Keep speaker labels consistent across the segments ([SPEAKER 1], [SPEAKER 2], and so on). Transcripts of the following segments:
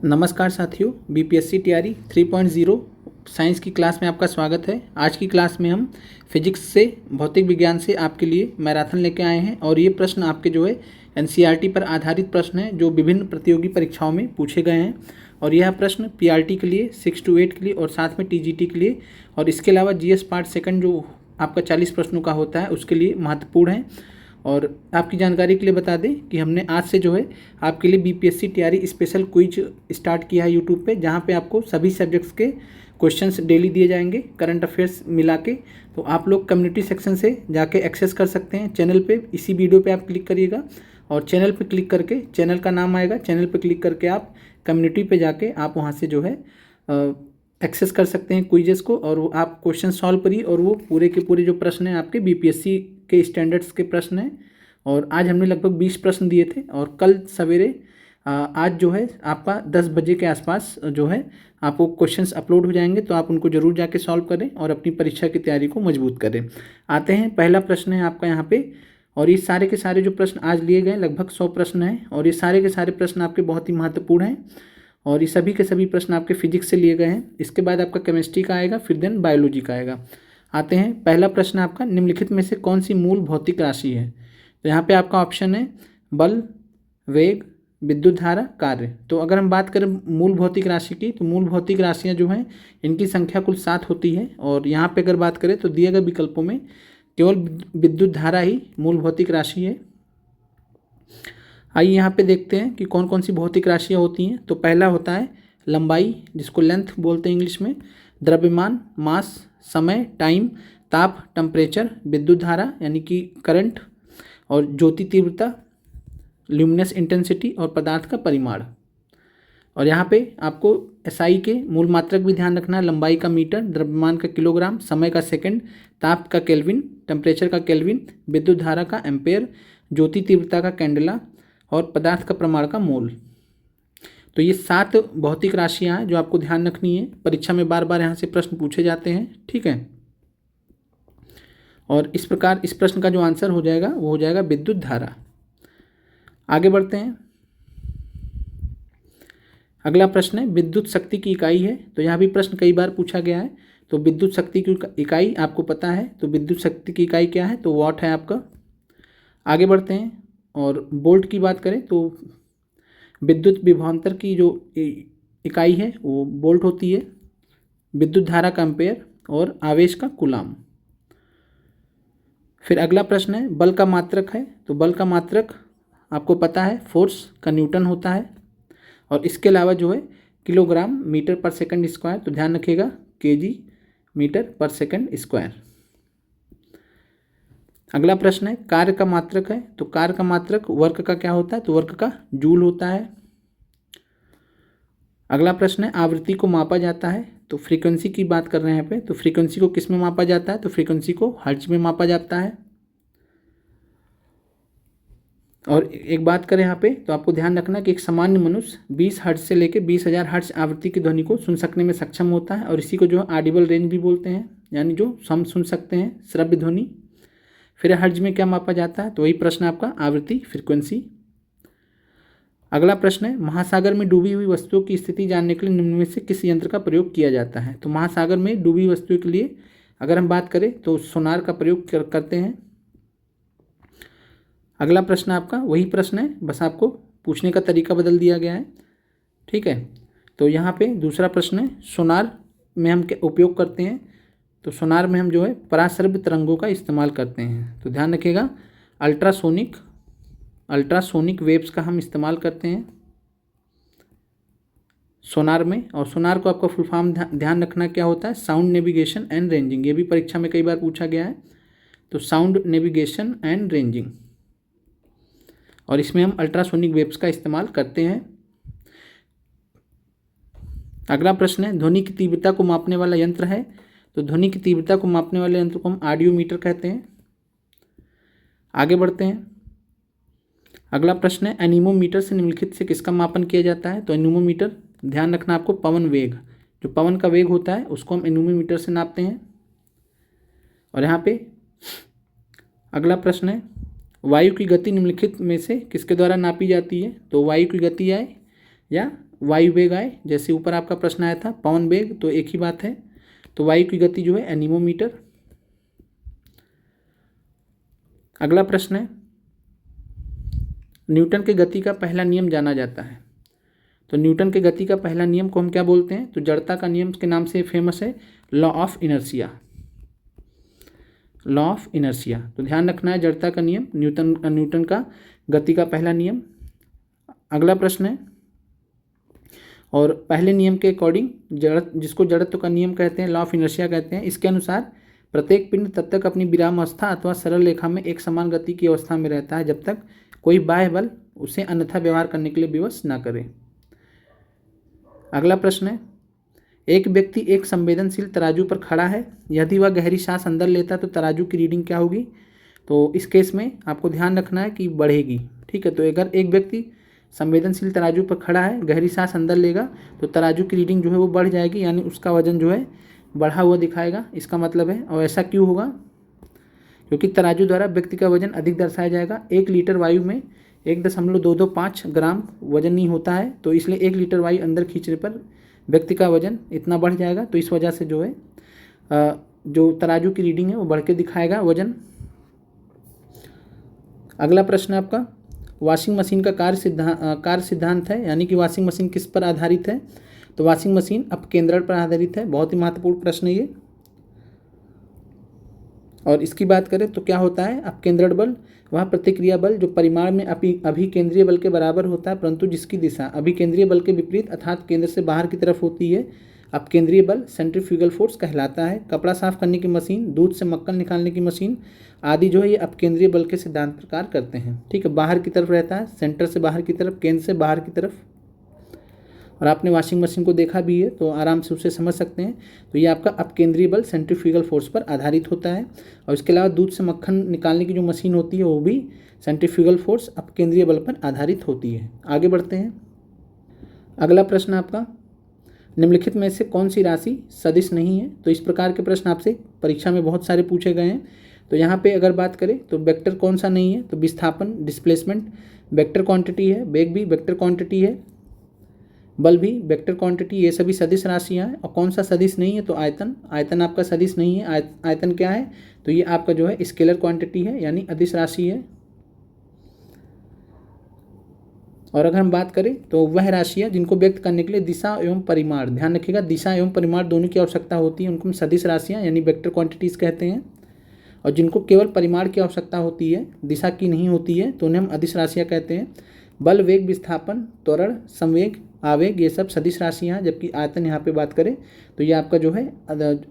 [SPEAKER 1] नमस्कार साथियों, बीपीएससी तैयारी 3.0 साइंस की क्लास में आपका स्वागत है। आज की क्लास में हम फिजिक्स से भौतिक विज्ञान से आपके लिए मैराथन लेके आए हैं और ये प्रश्न आपके जो है एनसीईआरटी पर आधारित प्रश्न हैं जो विभिन्न प्रतियोगी परीक्षाओं में पूछे गए हैं। और यह प्रश्न पीआरटी के लिए 6 to 8 के लिए और साथ में टीजीटी के लिए और इसके अलावा जीएस पार्ट सेकंड जो आपका 40 प्रश्नों का होता है उसके लिए महत्वपूर्ण है। और आपकी जानकारी के लिए बता दें कि हमने आज से जो है आपके लिए बीपीएससी तैयारी स्पेशल क्विज स्टार्ट किया है यूट्यूब पे, जहां पे आपको सभी सब्जेक्ट्स के क्वेश्चंस डेली दिए जाएंगे करंट अफेयर्स मिला के। तो आप लोग कम्युनिटी सेक्शन से जाके एक्सेस कर सकते हैं चैनल पे। इसी वीडियो पे आप क्लिक करिएगा और चैनल पे क्लिक करके चैनल का नाम आएगा, चैनल पे क्लिक करके आप कम्युनिटी पे जाके आप वहाँ से जो है एक्सेस कर सकते हैं क्विजेस को और वो आप क्वेश्चन सॉल्व करिए। और वो पूरे के पूरे जो प्रश्न हैं आपके बीपीएससी के स्टैंडर्ड्स के प्रश्न हैं। और आज हमने लगभग 20 प्रश्न दिए थे और कल सवेरे आज जो है आपका 10 बजे के आसपास जो है आपको क्वेश्चंस अपलोड हो जाएंगे, तो आप उनको ज़रूर जाके सॉल्व करें और अपनी परीक्षा की तैयारी को मजबूत करें। आते हैं, पहला प्रश्न है आपका यहाँ पे। और ये सारे के सारे जो प्रश्न आज लिए गए लगभग 100 प्रश्न हैं और ये सारे के सारे प्रश्न आपके बहुत ही महत्वपूर्ण हैं और ये सभी के सभी प्रश्न आपके फिजिक्स से लिए गए हैं। इसके बाद आपका केमिस्ट्री का आएगा, फिर देन बायोलॉजी का आएगा। आते हैं, पहला प्रश्न आपका, निम्नलिखित में से कौन सी मूल भौतिक राशि है? तो यहाँ पे आपका ऑप्शन है बल, वेग, विद्युत धारा, कार्य। तो अगर हम बात करें मूल भौतिक राशि की, तो मूल भौतिक राशियाँ जो हैं इनकी संख्या कुल 7 होती है। और यहाँ पे अगर बात करें तो दिए गए विकल्पों में केवल विद्युत धारा ही मूल भौतिक राशि है। आइए यहाँ पे देखते हैं कि कौन कौन सी भौतिक राशियाँ होती हैं। तो पहला होता है लंबाई, जिसको लेंथ बोलते हैं इंग्लिश में, द्रव्यमान, मास, समय, टाइम, ताप, टेम्परेचर, विद्युत धारा यानी कि करंट, और ज्योति तीव्रता, ल्यूमिनस इंटेंसिटी, और पदार्थ का परिमाण। और यहाँ पे आपको एसआई के मूल मात्रक भी ध्यान रखना है। लंबाई का मीटर, द्रव्यमान का किलोग्राम, समय का सेकंड, ताप का केल्विन, टेम्परेचर का केल्विन, विद्युत धारा का एम्पेयर, ज्योति तीव्रता का कैंडेला, और पदार्थ का प्रमाण का मोल। तो ये 7 भौतिक राशियाँ हैं जो आपको ध्यान रखनी है। परीक्षा में बार बार यहाँ से प्रश्न पूछे जाते हैं, ठीक है। और इस प्रकार इस प्रश्न का जो आंसर हो जाएगा वो हो जाएगा विद्युत धारा। आगे बढ़ते हैं, अगला प्रश्न है विद्युत शक्ति की इकाई है। तो यहाँ भी प्रश्न कई बार पूछा गया है। तो विद्युत शक्ति की इकाई आपको पता है, तो विद्युत शक्ति की इकाई क्या है? तो वॉट है आपका। आगे बढ़ते हैं, और वोल्ट की बात करें तो विद्युत विभवांतर की जो इकाई है वो वोल्ट होती है। विद्युत धारा का एम्पेयर और आवेश का कूलाम। फिर अगला प्रश्न है बल का मात्रक है। तो बल का मात्रक आपको पता है फोर्स का न्यूटन होता है। और इसके अलावा जो है किलोग्राम मीटर पर सेकंड स्क्वायर, तो ध्यान रखिएगा केजी मीटर पर सेकंड स्क्वायर। अगला प्रश्न है कार्य का मात्रक है। तो कार्य का मात्रक वर्क का क्या होता है? तो वर्क का जूल होता है। अगला प्रश्न है आवृत्ति को मापा जाता है। तो फ्रीक्वेंसी की बात कर रहे हैं यहाँ पे। तो फ्रीक्वेंसी को किस में मापा जाता है? तो फ्रीक्वेंसी को हर्ट्ज में मापा जाता है। और एक बात करें यहाँ पे, तो आपको ध्यान रखना कि एक सामान्य मनुष्य 20 हर्ट्ज से लेकर 20,000 हर्ट्ज आवृत्ति की ध्वनि को सुन सकने में सक्षम होता है। और इसी को जो ऑडिबल रेंज भी बोलते हैं, यानी जो हम सुन सकते हैं श्रव्य ध्वनि। फिर हर्ट्ज में क्या मापा जाता है? तो वही प्रश्न आपका आवृत्ति, फ्रीक्वेंसी। अगला प्रश्न है महासागर में डूबी हुई वस्तुओं की स्थिति जानने के लिए निम्न में से किस यंत्र का प्रयोग किया जाता है? तो महासागर में डूबी वस्तुओं के लिए अगर हम बात करें तो सोनार का प्रयोग करते हैं। अगला प्रश्न आपका वही प्रश्न है, बस आपको पूछने का तरीका बदल दिया गया है, ठीक है। तो यहाँ पे दूसरा प्रश्न है सोनार में हम क्या उपयोग करते हैं? तो सोनार में हम जो है पराश्रव्य तरंगों का इस्तेमाल करते हैं। तो ध्यान रखिएगा अल्ट्रासोनिक वेव्स का हम इस्तेमाल करते हैं सोनार में। और सोनार को आपका फुल फॉर्म ध्यान रखना क्या होता है? Sound navigation and ranging. ये भी परीक्षा में कई बार पूछा गया है। तो साउंड नेविगेशन एंड रेंजिंग, और इसमें हम अल्ट्रासोनिक वेव्स का इस्तेमाल करते हैं। अगला प्रश्न है ध्वनि की तीव्रता को मापने वाला यंत्र है। तो ध्वनि की तीव्रता को मापने वाले यंत्र को हम ऑडियोमीटर कहते हैं। आगे बढ़ते हैं, अगला प्रश्न है एनीमोमीटर से निम्नलिखित से किसका मापन किया जाता है? तो एनीमोमीटर, ध्यान रखना आपको पवन वेग, जो पवन का वेग होता है उसको हम एनीमोमीटर से नापते हैं। और यहाँ पे अगला प्रश्न है वायु की गति निम्नलिखित में से किसके द्वारा नापी जाती है? तो वायु की गति है या वायु वेग आए, जैसे ऊपर आपका प्रश्न आया था पवन वेग, तो एक ही बात है, तो वायु की गति जो है एनीमोमीटर। अगला प्रश्न है, न्यूटन के गति का पहला नियम जाना जाता है। तो न्यूटन के गति का पहला नियम को हम क्या बोलते हैं? तो जड़ता का नियम के नाम से फेमस है law of inertia, law of inertia. तो ध्यान रखना है जड़ता का नियम न्यूटन का गति का पहला नियम। अगला प्रश्न है, और पहले नियम के अकॉर्डिंग जिसको जड़त्व का नियम कहते हैं, लॉ ऑफ इनर्शिया कहते हैं, इसके अनुसार प्रत्येक पिंड तब तक अपनी विराम अवस्था अथवा सरल रेखा में एक समान गति की अवस्था में रहता है जब तक कोई बाह्य बल उसे अन्यथा व्यवहार करने के लिए विवश न करे। अगला प्रश्न है, एक व्यक्ति एक संवेदनशील तराजू पर खड़ा है, यदि वह गहरी सांस अंदर लेता तो तराजू की रीडिंग क्या होगी? तो इस केस में आपको ध्यान रखना है कि बढ़ेगी। ठीक है, तो अगर एक व्यक्ति संवेदनशील तराजू पर खड़ा है, गहरी सांस अंदर लेगा तो तराजू की रीडिंग जो है वो बढ़ जाएगी, यानी उसका वजन जो है बढ़ा हुआ दिखाएगा, इसका मतलब है। और ऐसा क्यों होगा? क्योंकि तराजू द्वारा व्यक्ति का वजन अधिक दर्शाया जाएगा। 1 लीटर वायु में 1.225 ग्राम वजन ही होता है, तो इसलिए 1 लीटर वायु अंदर खींचने पर व्यक्ति का वजन इतना बढ़ जाएगा। तो इस वजह से जो है जो तराजू की रीडिंग है वो बढ़ के दिखाएगा वजन। अगला प्रश्न आपका, वॉशिंग मशीन का कार्य सिद्धांत है, यानी कि वॉशिंग मशीन किस पर आधारित है? तो वॉशिंग मशीन अपकेंद्रण पर आधारित है। बहुत ही महत्वपूर्ण प्रश्न है ये। और इसकी बात करें तो क्या होता है? अपकेंद्रण बल वह प्रतिक्रिया बल जो परिमाण में अभिकेंद्रीय बल के बराबर होता है, परंतु जिसकी दिशा अभिकेंद्रीय बल के विपरीत अर्थात केंद्र से बाहर की तरफ होती है। अपकेंद्रीय बल सेंट्रीफ्यूगल फोर्स कहलाता है। कपड़ा साफ करने की मशीन, दूध से मक्खन निकालने की मशीन आदि जो है ये अपकेंद्रीय बल के सिद्धांत पर कार्य करते हैं। ठीक है, बाहर की तरफ रहता है, सेंटर से बाहर की तरफ, केंद्र से बाहर की तरफ। और आपने वॉशिंग मशीन को देखा भी है तो आराम से उसे समझ सकते हैं। तो ये आपका अपकेंद्रीय बल सेंट्रीफ्यूगल फोर्स पर आधारित होता है। और इसके अलावा दूध से मक्खन निकालने की जो मशीन होती है वो भी सेंट्रीफ्यूगल फोर्स अपकेंद्रीय बल पर आधारित होती है। आगे बढ़ते हैं। अगला प्रश्न आपका, निम्नलिखित में से कौन सी राशि सदिश नहीं है? तो इस प्रकार के प्रश्न आपसे परीक्षा में बहुत सारे पूछे गए हैं। तो यहाँ पे अगर बात करें तो वेक्टर कौन सा नहीं है? तो विस्थापन, डिस्प्लेसमेंट वेक्टर क्वांटिटी है, वेग भी वेक्टर क्वांटिटी है, बल भी वेक्टर क्वांटिटी, ये सभी सदिश राशियाँ हैं। और कौन सा सदिश नहीं है? तो आयतन, आयतन आपका सदिश नहीं है। आयतन क्या है? तो ये आपका जो है स्केलर क्वांटिटी है, यानी अदिश राशि है। और अगर हम बात करें तो वह राशियाँ जिनको व्यक्त करने के लिए दिशा एवं परिमाण, ध्यान रखिएगा दिशा एवं परिमाण दोनों की आवश्यकता होती है, उनको हम सदिश राशियाँ यानी वेक्टर क्वांटिटीज़ कहते हैं। और जिनको केवल परिमाण की आवश्यकता होती है, दिशा की नहीं होती है, तो उन्हें हम अदिश राशियाँ कहते हैं। बल, वेग, विस्थापन, त्वरण, संवेग, आवेग, ये सब सदिश राशियाँ हैं। जबकि आयतन यहाँ पे बात करें तो ये आपका जो है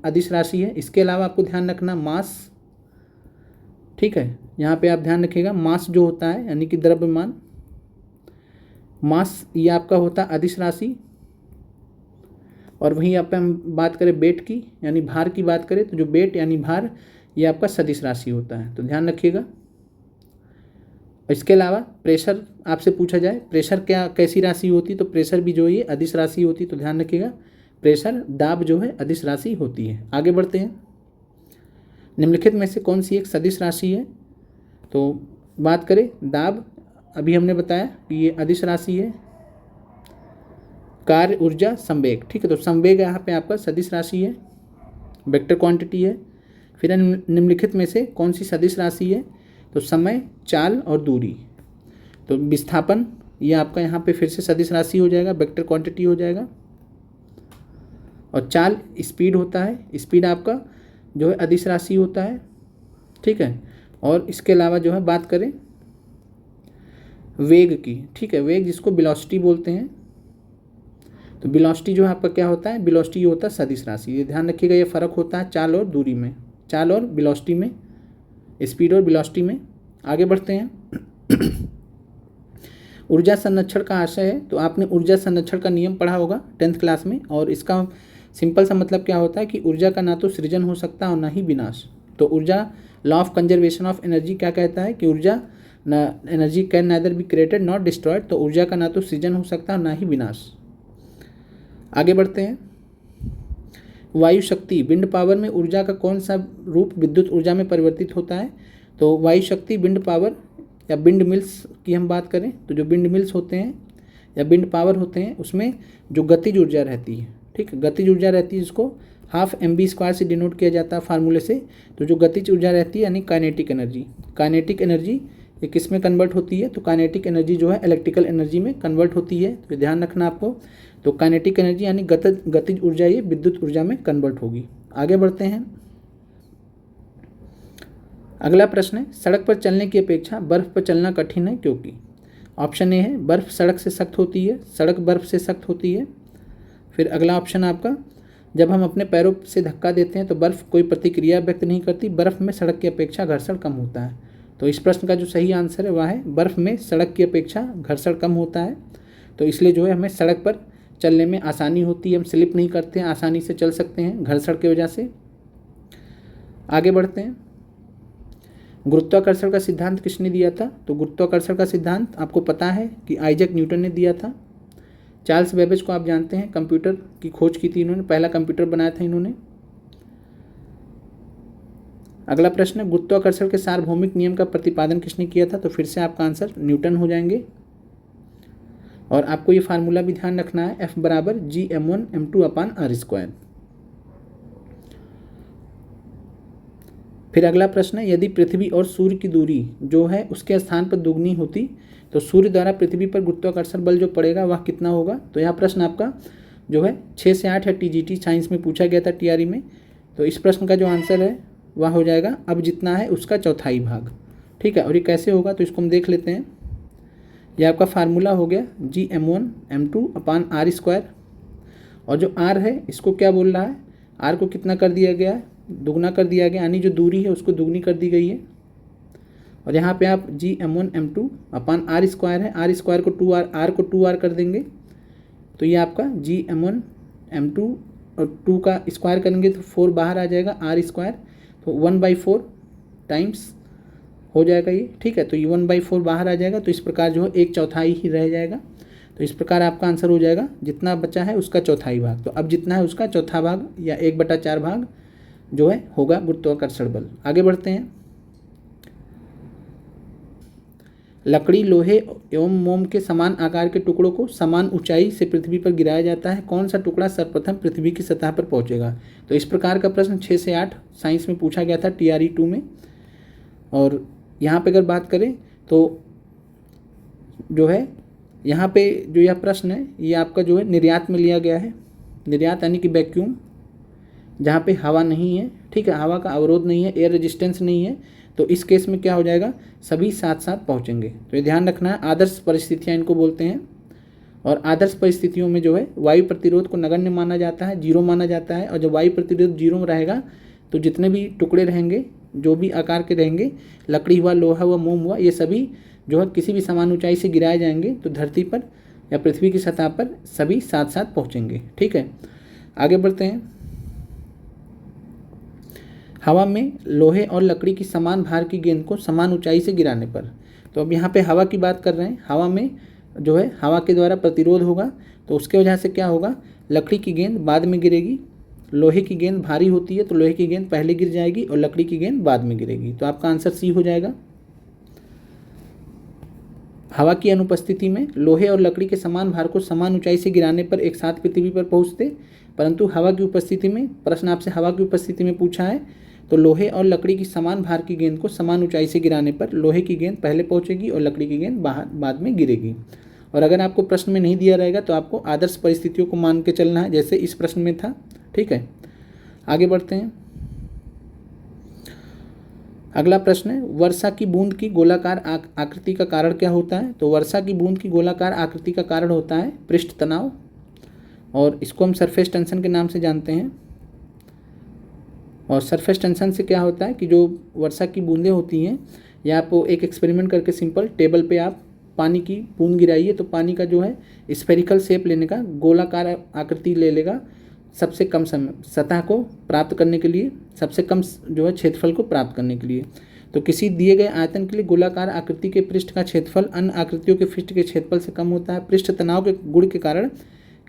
[SPEAKER 1] अदिश राशि है। इसके अलावा आपको ध्यान रखना मास, ठीक है, यहाँ पे आप ध्यान रखिएगा मास जो होता है यानी कि द्रव्यमान, मास ये आपका होता है अदिश राशि। और वहीं यहाँ पे हम बात करें वेट की यानी भार की बात करें तो जो वेट यानी भार ये आपका सदिश राशि होता है, तो ध्यान रखिएगा। इसके अलावा प्रेशर आपसे पूछा जाए, प्रेशर क्या कैसी राशि होती है? तो प्रेशर भी जो है अदिश राशि होती है, तो ध्यान रखिएगा प्रेशर, दाब जो है अदिश राशि होती है। आगे बढ़ते हैं। निम्नलिखित में से कौन सी एक सदिश राशि है? तो बात करें दाब, अभी हमने बताया कि ये अदिश राशि है। कार्य, ऊर्जा, संवेग, ठीक है, तो संवेग यहाँ पे आपका सदिश राशि है, वेक्टर क्वांटिटी है। फिर निम्नलिखित में से कौन सी सदिश राशि है? तो समय, चाल और दूरी। तो विस्थापन ये आपका यहाँ पे फिर से सदिश राशि हो जाएगा, वेक्टर क्वांटिटी हो जाएगा। और चाल स्पीड होता है, स्पीड आपका जो है अदिश राशि होता है, ठीक है। और इसके अलावा जो है बात करें वेग की, ठीक है, वेग जिसको वेलोसिटी बोलते हैं, तो वेलोसिटी जो है आपका क्या होता है? वेलोसिटी ये होता है सदिश राशि। ये ध्यान रखिएगा, ये फ़र्क होता है चाल और दूरी में, चाल और वेलोसिटी में, स्पीड और वेलोसिटी में। आगे बढ़ते हैं। ऊर्जा संरक्षण का आशय है, तो आपने ऊर्जा संरक्षण का नियम पढ़ा होगा 10th क्लास में। और इसका सिंपल सा मतलब क्या होता है कि ऊर्जा का ना तो सृजन हो सकता और ना ही विनाश। तो ऊर्जा, law of conservation of energy क्या कहता है कि ऊर्जा energy can neither be created not destroyed. तो ऊर्जा का ना तो सृजन हो सकता और ना ही विनाश। आगे बढ़ते हैं। वायु शक्ति, विंड पावर में ऊर्जा का कौन सा रूप विद्युत ऊर्जा में परिवर्तित होता है? तो वायु शक्ति, विंड पावर या विंड मिल्स की हम बात करें तो जो विंड मिल्स होते हैं या विंड पावर होते हैं उसमें जो गतिज ऊर्जा रहती है, ठीक है, गतिज ऊर्जा रहती है जिसको हाफ mv² से डिनोट किया जाता है फार्मूले से। तो जो गतिज ऊर्जा रहती है यानी काइनेटिक एनर्जी, काइनेटिक एनर्जी ये किस में कन्वर्ट होती है, तो काइनेटिक एनर्जी जो है इलेक्ट्रिकल एनर्जी में कन्वर्ट होती है, तो ध्यान रखना आपको। तो काइनेटिक एनर्जी यानी गतिज ऊर्जा ये विद्युत ऊर्जा में कन्वर्ट होगी। आगे बढ़ते हैं। अगला प्रश्न है, सड़क पर चलने की अपेक्षा बर्फ पर चलना कठिन है क्योंकि। ऑप्शन ए है बर्फ सड़क से सख्त होती है, सड़क बर्फ से सख्त होती है। फिर अगला ऑप्शन आपका, जब हम अपने पैरों से धक्का देते हैं तो बर्फ़ कोई प्रतिक्रिया व्यक्त नहीं करती, बर्फ़ में सड़क की अपेक्षा घर्षण कम होता है। तो इस प्रश्न का जो सही आंसर है वह है बर्फ़ में सड़क की अपेक्षा घर्षण कम होता है, तो इसलिए जो है हमें सड़क पर चलने में आसानी होती है, हम स्लिप नहीं करते हैं, आसानी से चल सकते हैं घर्षण की वजह से। आगे बढ़ते हैं। गुरुत्वाकर्षण का सिद्धांत किसने दिया था, तो गुरुत्वाकर्षण का सिद्धांत आपको पता है कि आइजैक न्यूटन ने दिया था। चार्ल्स बेबेज को आप जानते हैं, कंप्यूटर की खोज की थी इन्होंने, पहला कंप्यूटर बनाया था इन्होंने। अगला प्रश्न है, गुरुत्वाकर्षण के सार्वभौमिक नियम का प्रतिपादन किसने किया था, तो फिर से आपका आंसर न्यूटन हो जाएंगे। और आपको ये फार्मूला भी ध्यान रखना है, F बराबर Gm1m2/r²। फिर अगला प्रश्न है, यदि पृथ्वी और सूर्य की दूरी जो है उसके स्थान पर दुगनी होती तो सूर्य द्वारा पृथ्वी पर गुरुत्वाकर्षण बल जो पड़ेगा वह कितना होगा। तो यह प्रश्न आपका जो है 6 से 8 है, TGT साइंस में पूछा गया था, TRE में। तो इस प्रश्न का जो आंसर है वह हो जाएगा अब जितना है उसका चौथाई भाग, ठीक है। और ये कैसे होगा, तो इसको हम देख लेते हैं। यह आपका फार्मूला हो गया Gm1m2/r²। और जो r है इसको क्या बोल रहा है, r को कितना कर दिया गया है, दुगना कर दिया गया, यानी जो दूरी है उसको दुगनी कर दी गई है। और यहाँ पे आप Gm1m2/r² है, r² को 2r, r को 2r कर देंगे तो ये आपका Gm1m2 और 2 का स्क्वायर करेंगे तो 4 बाहर आ जाएगा, r², तो 1/4 टाइम्स हो जाएगा ये, ठीक है। तो ये 1/4 बाहर आ जाएगा, तो इस प्रकार जो है 1/4 ही रह जाएगा। तो इस प्रकार आपका आंसर हो जाएगा जितना बचा है उसका चौथाई भाग। तो अब जितना है उसका चौथा भाग या 1/4 भाग जो है होगा गुरुत्वाकर्षण बल। आगे बढ़ते हैं। लकड़ी, लोहे एवं मोम के समान आकार के टुकड़ों को समान ऊंचाई से पृथ्वी पर गिराया जाता है, कौन सा टुकड़ा सर्वप्रथम पृथ्वी की सतह पर पहुंचेगा। तो इस प्रकार का प्रश्न 6 से 8 साइंस में पूछा गया था, TRE 2 में। और यहाँ पे अगर बात करें तो जो है यहाँ पे जो यह प्रश्न है ये आपका जो है निर्यात में लिया गया है। निर्यात यानी कि वैक्यूम, जहाँ पे हवा नहीं है, ठीक है, हवा का अवरोध नहीं है, एयर रेजिस्टेंस नहीं है, तो इस केस में क्या हो जाएगा, सभी साथ साथ पहुँचेंगे। तो ये ध्यान रखना है, आदर्श परिस्थितियाँ इनको बोलते हैं। और आदर्श परिस्थितियों में जो है वायु प्रतिरोध को नगण्य माना जाता है, 0 माना जाता है। और जब वायु प्रतिरोध 0 में रहेगा तो जितने भी टुकड़े रहेंगे, जो भी आकार के रहेंगे, लकड़ी हुआ, लोहा हुआ, मोम हुआ, ये सभी जो है किसी भी समान ऊंचाई से गिराए जाएंगे तो धरती पर या पृथ्वी की सतह पर सभी साथ साथ पहुँचेंगे, ठीक है। आगे बढ़ते हैं। हवा में लोहे और लकड़ी की समान भार की गेंद को समान ऊंचाई से गिराने पर, तो अब यहाँ पे हवा की बात कर रहे हैं, हवा में जो है हवा के द्वारा प्रतिरोध होगा, तो उसके वजह से क्या होगा, लकड़ी की गेंद बाद में गिरेगी, लोहे की गेंद भारी होती है तो लोहे की गेंद पहले गिर जाएगी और लकड़ी की गेंद बाद में गिरेगी। तो आपका आंसर सी हो जाएगा। हवा की अनुपस्थिति में लोहे और लकड़ी के समान भार को समान ऊंचाई से गिराने पर एक साथ पृथ्वी पर पहुँचते, परंतु हवा की उपस्थिति में, प्रश्न आपसे हवा की उपस्थिति में पूछा है, तो लोहे और लकड़ी की समान भार की गेंद को समान ऊंचाई से गिराने पर लोहे की गेंद पहले पहुंचेगी और लकड़ी की गेंद बाद में गिरेगी। और अगर आपको प्रश्न में नहीं दिया रहेगा तो आपको आदर्श परिस्थितियों को मान के चलना है, जैसे इस प्रश्न में था, ठीक है। आगे बढ़ते हैं। अगला प्रश्न है, वर्षा की बूंद की गोलाकार आकृति का कारण क्या होता है। तो वर्षा की बूंद की गोलाकार आकृति का कारण होता है पृष्ठ तनाव, और इसको हम सरफेस टेंशन के नाम से जानते हैं। और सरफेस टेंशन से क्या होता है कि जो वर्षा की बूंदें होती हैं, या आप एक एक्सपेरिमेंट करके सिंपल टेबल पे आप पानी की बूंद गिराइए तो पानी का जो है स्फेरिकल शेप लेने का, गोलाकार आकृति ले लेगा सबसे कम समय, सतह को प्राप्त करने के लिए, सबसे कम जो है क्षेत्रफल को प्राप्त करने के लिए। तो किसी दिए गए आयतन के लिए गोलाकार आकृति के पृष्ठ का क्षेत्रफल अन्य आकृतियों के पृष्ठ के क्षेत्रफल से कम होता है। पृष्ठ तनाव के गुण के कारण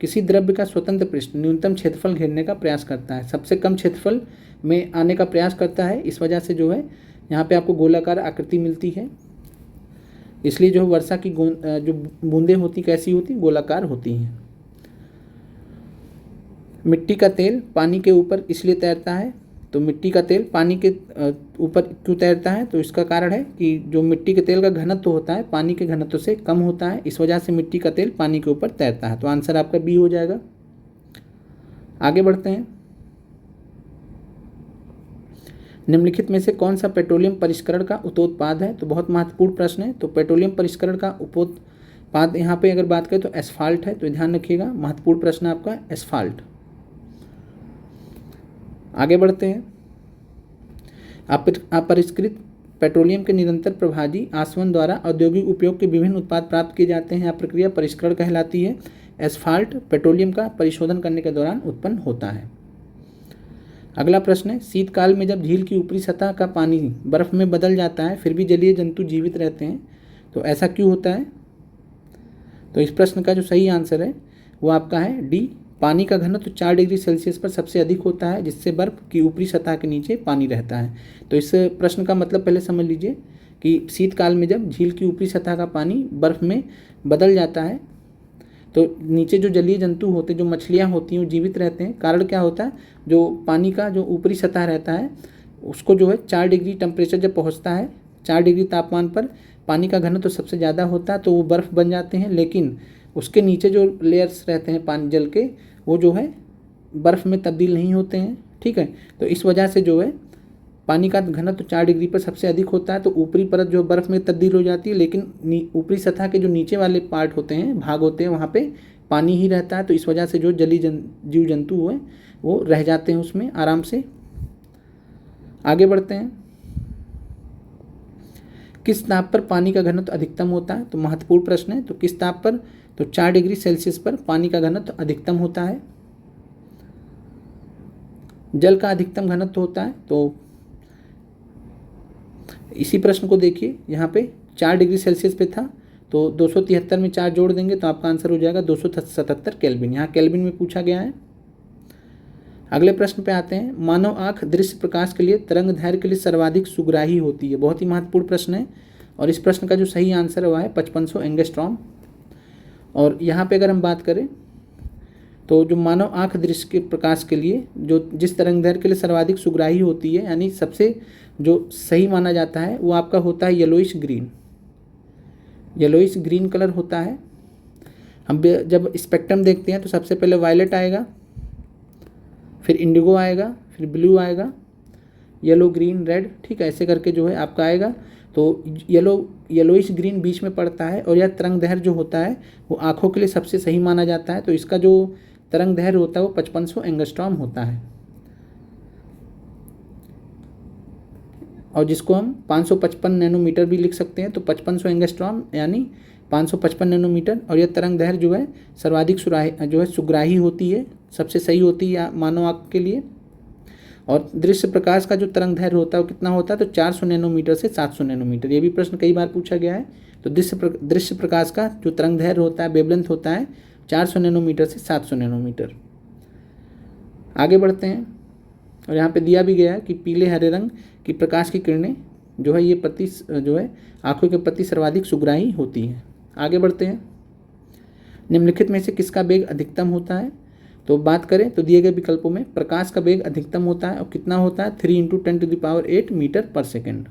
[SPEAKER 1] किसी द्रव्य का स्वतंत्र पृष्ठ न्यूनतम क्षेत्रफल घेरने का प्रयास करता है, सबसे कम क्षेत्रफल में आने का प्रयास करता है। इस वजह से जो है यहाँ पे आपको गोलाकार आकृति मिलती है। इसलिए जो वर्षा की जो बूंदें होती कैसी होती, गोलाकार होती हैं। मिट्टी का तेल पानी के ऊपर इसलिए तैरता है, तो मिट्टी का तेल पानी के ऊपर क्यों तैरता है, तो इसका कारण है कि जो मिट्टी के तेल का घनत्व होता है पानी के घनत्व से कम होता है, इस वजह से मिट्टी का तेल पानी के ऊपर तैरता है। तो आंसर आपका बी हो जाएगा। आगे बढ़ते हैं। निम्नलिखित में से कौन सा पेट्रोलियम परिष्करण का उपोत्पाद है, तो बहुत महत्वपूर्ण प्रश्न है। तो पेट्रोलियम परिष्करण का उपोत्पाद यहाँ पे अगर बात करें तो एस्फाल्ट है, तो ध्यान रखिएगा, महत्वपूर्ण प्रश्न आपका एस्फाल्ट। आगे बढ़ते हैं। अपरिष्कृत पेट्रोलियम के निरंतर प्रभाजी आसवन द्वारा औद्योगिक उपयोग के विभिन्न उत्पाद प्राप्त किए जाते हैं। यह प्रक्रिया परिष्करण कहलाती है। एस्फाल्ट पेट्रोलियम का परिशोधन करने के दौरान उत्पन्न होता है। अगला प्रश्न है, शीतकाल में जब झील की ऊपरी सतह का पानी बर्फ में बदल जाता है फिर भी जलीय जंतु जीवित रहते हैं, तो ऐसा क्यों होता है। तो इस प्रश्न का जो सही आंसर है वो आपका है डी, पानी का घनत्व 4 डिग्री सेल्सियस पर सबसे अधिक होता है, जिससे बर्फ की ऊपरी सतह के नीचे पानी रहता है। तो इस प्रश्न का मतलब पहले समझ लीजिए कि शीतकाल में जब झील की ऊपरी सतह का पानी बर्फ में बदल जाता है तो नीचे जो जलीय जंतु होते हैं, जो मछलियाँ होती हैं, वो जीवित रहते हैं। कारण क्या होता है, जो पानी का जो ऊपरी सतह रहता है उसको जो है 4 डिग्री टेम्परेचर जब पहुँचता है, 4 डिग्री तापमान पर पानी का घनत्व तो सबसे ज़्यादा होता है, तो वो बर्फ़ बन जाते हैं। लेकिन उसके नीचे जो लेयर्स रहते हैं पानी जल के, वो जो है बर्फ़ में तब्दील नहीं होते हैं। ठीक है, तो इस वजह से जो है पानी का घनत्व 4 डिग्री पर सबसे अधिक होता है, तो ऊपरी परत जो बर्फ़ में तब्दील हो जाती है, लेकिन ऊपरी सतह के जो नीचे वाले पार्ट होते हैं, भाग होते हैं, वहाँ पे पानी ही रहता है। तो इस वजह से जो जलीय जीव जंतु हैं वो रह जाते हैं उसमें आराम से। आगे बढ़ते हैं। किस ताप पर पानी का घनत्व अधिकतम होता है, तो महत्वपूर्ण प्रश्न है। तो किस ताप पर, तो 4 डिग्री सेल्सियस पर पानी का घनत्व अधिकतम होता है। जल का अधिकतम घनत्व होता है, तो इसी प्रश्न को देखिए, यहाँ पे 4 डिग्री सेल्सियस पे था, तो 273 में 4 जोड़ देंगे तो आपका आंसर हो जाएगा 277 केल्विन। यहाँ केल्विन में पूछा गया है। अगले प्रश्न पे आते हैं। मानव आँख दृश्य प्रकाश के लिए तरंग दैर्घ्य के लिए सर्वाधिक सुग्राही होती है। बहुत ही महत्वपूर्ण प्रश्न है और इस प्रश्न का जो सही आंसर हुआ है 5500 एंगस्ट्रॉम। और यहाँ पे अगर हम बात करें तो जो मानव आँख दृश्य के प्रकाश के लिए जो जिस तरंग दैर्घ्य के लिए सर्वाधिक सुग्राही होती है, यानी सबसे जो सही माना जाता है, वो आपका होता है yellowish green. Yellowish green colour होता है। हम जब स्पेक्ट्रम देखते हैं तो सबसे पहले वायलेट आएगा, फिर इंडिगो आएगा, फिर ब्लू आएगा, येलो ग्रीन रेड, ठीक है, ऐसे करके जो है आपका आएगा। तो येलोइश ग्रीन बीच में पड़ता है और यह तरंग दैर्घ्य जो होता है वो आँखों के लिए सबसे सही माना जाता है। तो इसका जो तरंग दैर्घ्य होता है वो 5500 एंगस्ट्रॉम होता है, और जिसको हम 555 नैनोमीटर भी लिख सकते हैं। तो 5500 एंगस्ट्रॉम यानी 555 नैनोमीटर, और यह तरंग दैर्घ्य जो है सर्वाधिक सुग्राही होती है, सबसे सही होती है मानव आँख के लिए। और दृश्य प्रकाश का जो तरंग दैर्घ्य होता है वो कितना होता है, तो 400 नैनोमीटर से 700 नैनोमीटर। ये भी प्रश्न कई बार पूछा गया है। तो दृश्य प्रकाश का जो तरंग दैर्घ्य होता है, वेवलेंथ होता है 400 नैनोमीटर से 700 नैनोमीटर। आगे बढ़ते हैं। और यहाँ पे दिया भी गया है कि पीले हरे रंग की प्रकाश की किरणें जो है ये जो है आँखों के प्रति सर्वाधिक सुग्राही होती है। आगे बढ़ते हैं। निम्नलिखित में से किसका वेग अधिकतम होता है, तो बात करें तो दिए गए विकल्पों में प्रकाश का वेग अधिकतम होता है, और कितना होता है, 3 × 10⁸ मीटर पर सेकेंड।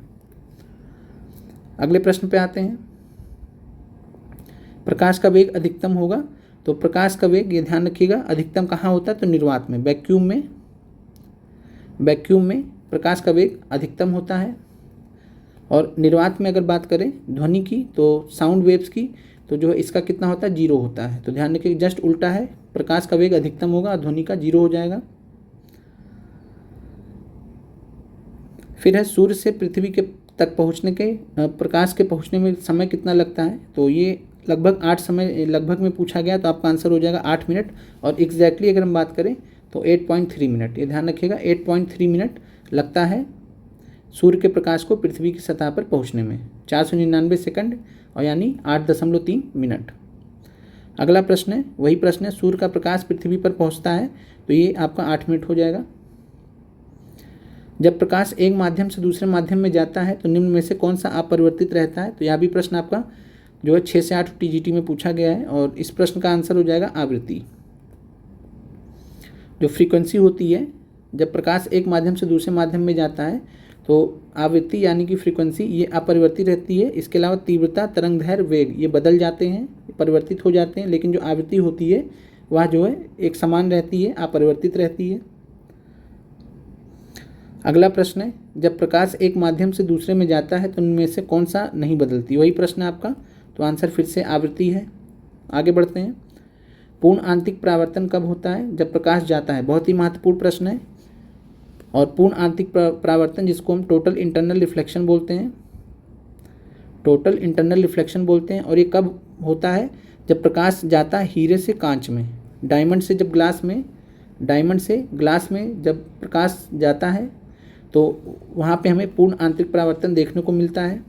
[SPEAKER 1] अगले प्रश्न पे आते हैं। प्रकाश का वेग अधिकतम होगा, तो प्रकाश का वेग ये ध्यान रखिएगा अधिकतम कहाँ होता है, तो निर्वात में, वैक्यूम में प्रकाश का वेग अधिकतम होता है। और निर्वात में अगर बात करें ध्वनि की, तो साउंड वेव्स की, तो जो है इसका कितना होता है, 0 होता है। तो ध्यान रखिए जस्ट उल्टा है, प्रकाश का वेग अधिकतम होगा और ध्वनि का 0 हो जाएगा। फिर है सूर्य से पृथ्वी के तक पहुंचने के प्रकाश के पहुंचने में समय कितना लगता है, तो ये लगभग में पूछा गया, तो आपका आंसर हो जाएगा 8 मिनट। और एग्जैक्टली अगर हम बात करें तो 8.3 मिनट। ये ध्यान रखिएगा 8.3 मिनट लगता है सूर्य के प्रकाश को पृथ्वी की सतह पर पहुंचने में, 499 सेकंड, और यानी 8.3 मिनट। अगला प्रश्न है, वही प्रश्न है, सूर्य का प्रकाश पृथ्वी पर पहुंचता है, तो ये आपका 8 मिनट हो जाएगा। जब प्रकाश एक माध्यम से दूसरे माध्यम में जाता है तो निम्न में से कौन सा अपरिवर्तित रहता है, तो यह भी प्रश्न आपका जो है 6 से 8 टीजीटी में पूछा गया है। और इस प्रश्न का आंसर हो जाएगा आवृत्ति। जो फ्रीक्वेंसी होती है जब प्रकाश एक माध्यम से दूसरे माध्यम में जाता है तो आवृत्ति यानी कि फ्रीक्वेंसी ये अपरिवर्तित रहती है। इसके अलावा तीव्रता, तरंगदैर्घ्य, वेग ये बदल जाते हैं, परिवर्तित हो जाते हैं, लेकिन जो आवृत्ति होती है वह जो है एक समान रहती है, अपरिवर्तित रहती है। अगला प्रश्न है, जब प्रकाश एक माध्यम से दूसरे में जाता है तो उनमें से कौन सा नहीं बदलती? वही प्रश्न है आपका, तो आंसर फिर से आवृत्ति है। आगे बढ़ते हैं। पूर्ण आंतरिक परावर्तन कब होता है? जब प्रकाश जाता है। बहुत ही महत्वपूर्ण प्रश्न है। और पूर्ण आंतरिक परावर्तन जिसको हम टोटल इंटरनल रिफ्लेक्शन बोलते हैं, टोटल इंटरनल रिफ्लेक्शन बोलते हैं। और ये कब होता है? जब प्रकाश जाता है हीरे से कांच में, डायमंड से जब ग्लास में, डायमंड से ग्लास में जब प्रकाश जाता है तो वहाँ पे हमें पूर्ण आंतरिक परावर्तन देखने को मिलता है।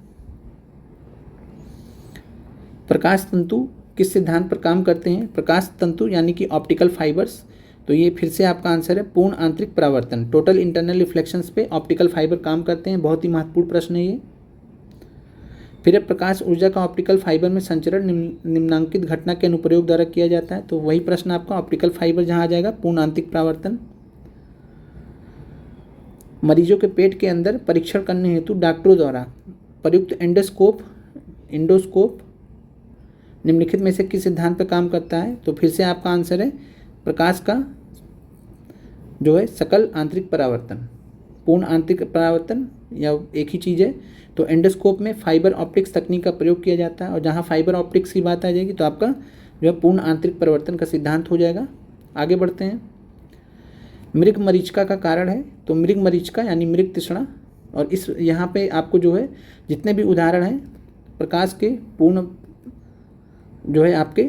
[SPEAKER 1] प्रकाश तंतु किस सिद्धांत पर काम करते हैं? प्रकाश तंतु यानी कि ऑप्टिकल फाइबर्स। तो ये फिर से आपका आंसर है पूर्ण आंतरिक परावर्तन, टोटल इंटरनल रिफ्लेक्शंस पे ऑप्टिकल फाइबर काम करते हैं। बहुत ही महत्वपूर्ण प्रश्न है ये। फिर प्रकाश ऊर्जा का ऑप्टिकल फाइबर में संचरण निम्नांकित घटना के अनुप्रयोग द्वारा किया जाता है। तो वही प्रश्न आपका ऑप्टिकल फाइबर जहाँ आ जाएगा, पूर्ण आंतरिक परावर्तन। मरीजों के पेट के अंदर परीक्षण करने हेतु डॉक्टरों द्वारा प्रयुक्त एंडोस्कोप निम्नलिखित में से किस सिद्धांत पर काम करता है? तो फिर से आपका आंसर है प्रकाश का जो है सकल आंतरिक परावर्तन, पूर्ण आंतरिक परावर्तन या एक ही चीज़ है। तो एंडोस्कोप में फाइबर ऑप्टिक्स तकनीक का प्रयोग किया जाता है। और जहाँ फाइबर ऑप्टिक्स की बात आ जाएगी तो आपका जो है पूर्ण आंतरिक परिवर्तन का सिद्धांत हो जाएगा। आगे बढ़ते हैं। मृग मरीचिका का कारण है? तो मृग मरीचिका यानी मृग तृष्णा। और इस यहाँ पे आपको जो है जितने भी उदाहरण हैं प्रकाश के पूर्ण जो है आपके